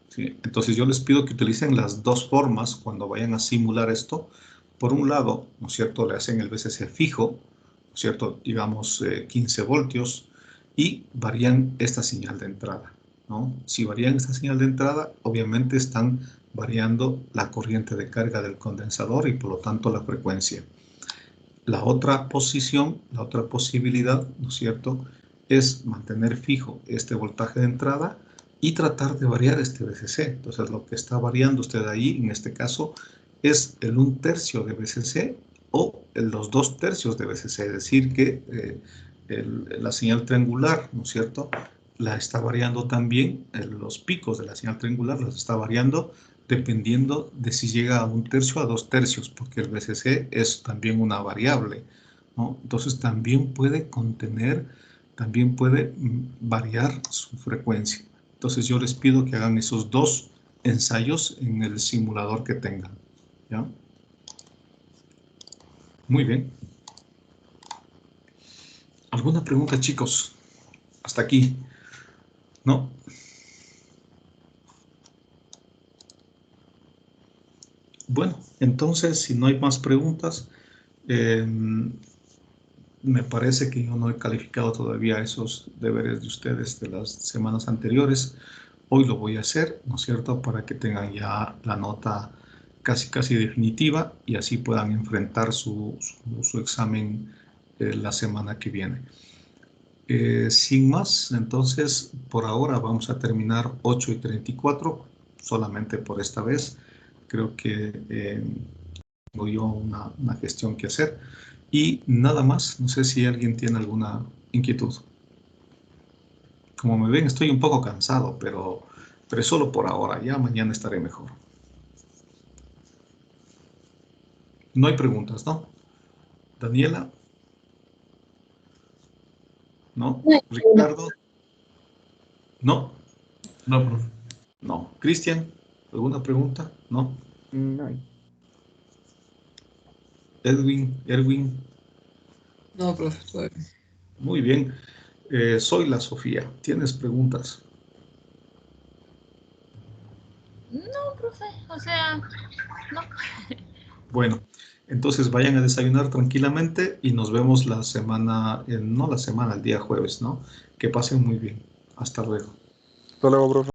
¿sí? Entonces yo les pido que utilicen las dos formas cuando vayan a simular esto. Por un lado, ¿no es cierto?, le hacen el VCC fijo, ¿no es cierto?, digamos 15 voltios, y varían esta señal de entrada, ¿no? Si varían esta señal de entrada, obviamente están variando la corriente de carga del condensador y por lo tanto la frecuencia. La otra posición, la otra posibilidad, ¿no es cierto?, es mantener fijo este voltaje de entrada y tratar de variar este VCC. Entonces, lo que está variando usted ahí, en este caso, es el 1/3 de VCC o los 2/3 de VCC. Es decir, que la señal triangular, ¿no es cierto?, la está variando también, los picos de la señal triangular los está variando dependiendo de si llega a 1/3 o a 2/3, porque el VCC es también una variable, ¿no? Entonces también puede contener, también puede variar su frecuencia. Entonces yo les pido que hagan esos dos ensayos en el simulador que tengan, ¿ya? Muy bien. ¿Alguna pregunta, chicos? Hasta aquí, ¿no? Bueno, entonces, si no hay más preguntas, me parece que yo no he calificado todavía esos deberes de ustedes de las semanas anteriores. Hoy lo voy a hacer, ¿no es cierto?, para que tengan ya la nota casi definitiva y así puedan enfrentar su examen la semana que viene. Sin más, entonces, por ahora vamos a terminar 8:34, solamente por esta vez. Creo que tengo yo una gestión que hacer. Y nada más, no sé si alguien tiene alguna inquietud. Como me ven, estoy un poco cansado, pero es solo por ahora. Ya mañana estaré mejor. No hay preguntas, ¿no? Daniela. ¿No? Ricardo. ¿No? No, profe. No. Cristian, ¿alguna pregunta? ¿No? No hay. Erwin. No, profe, todo bien. Muy bien. Soy la Sofía. ¿Tienes preguntas? No, profe, o sea, no. Bueno, entonces vayan a desayunar tranquilamente y nos vemos la semana, no la semana, el día jueves, ¿no? Que pasen muy bien. Hasta luego. Hasta luego, profe.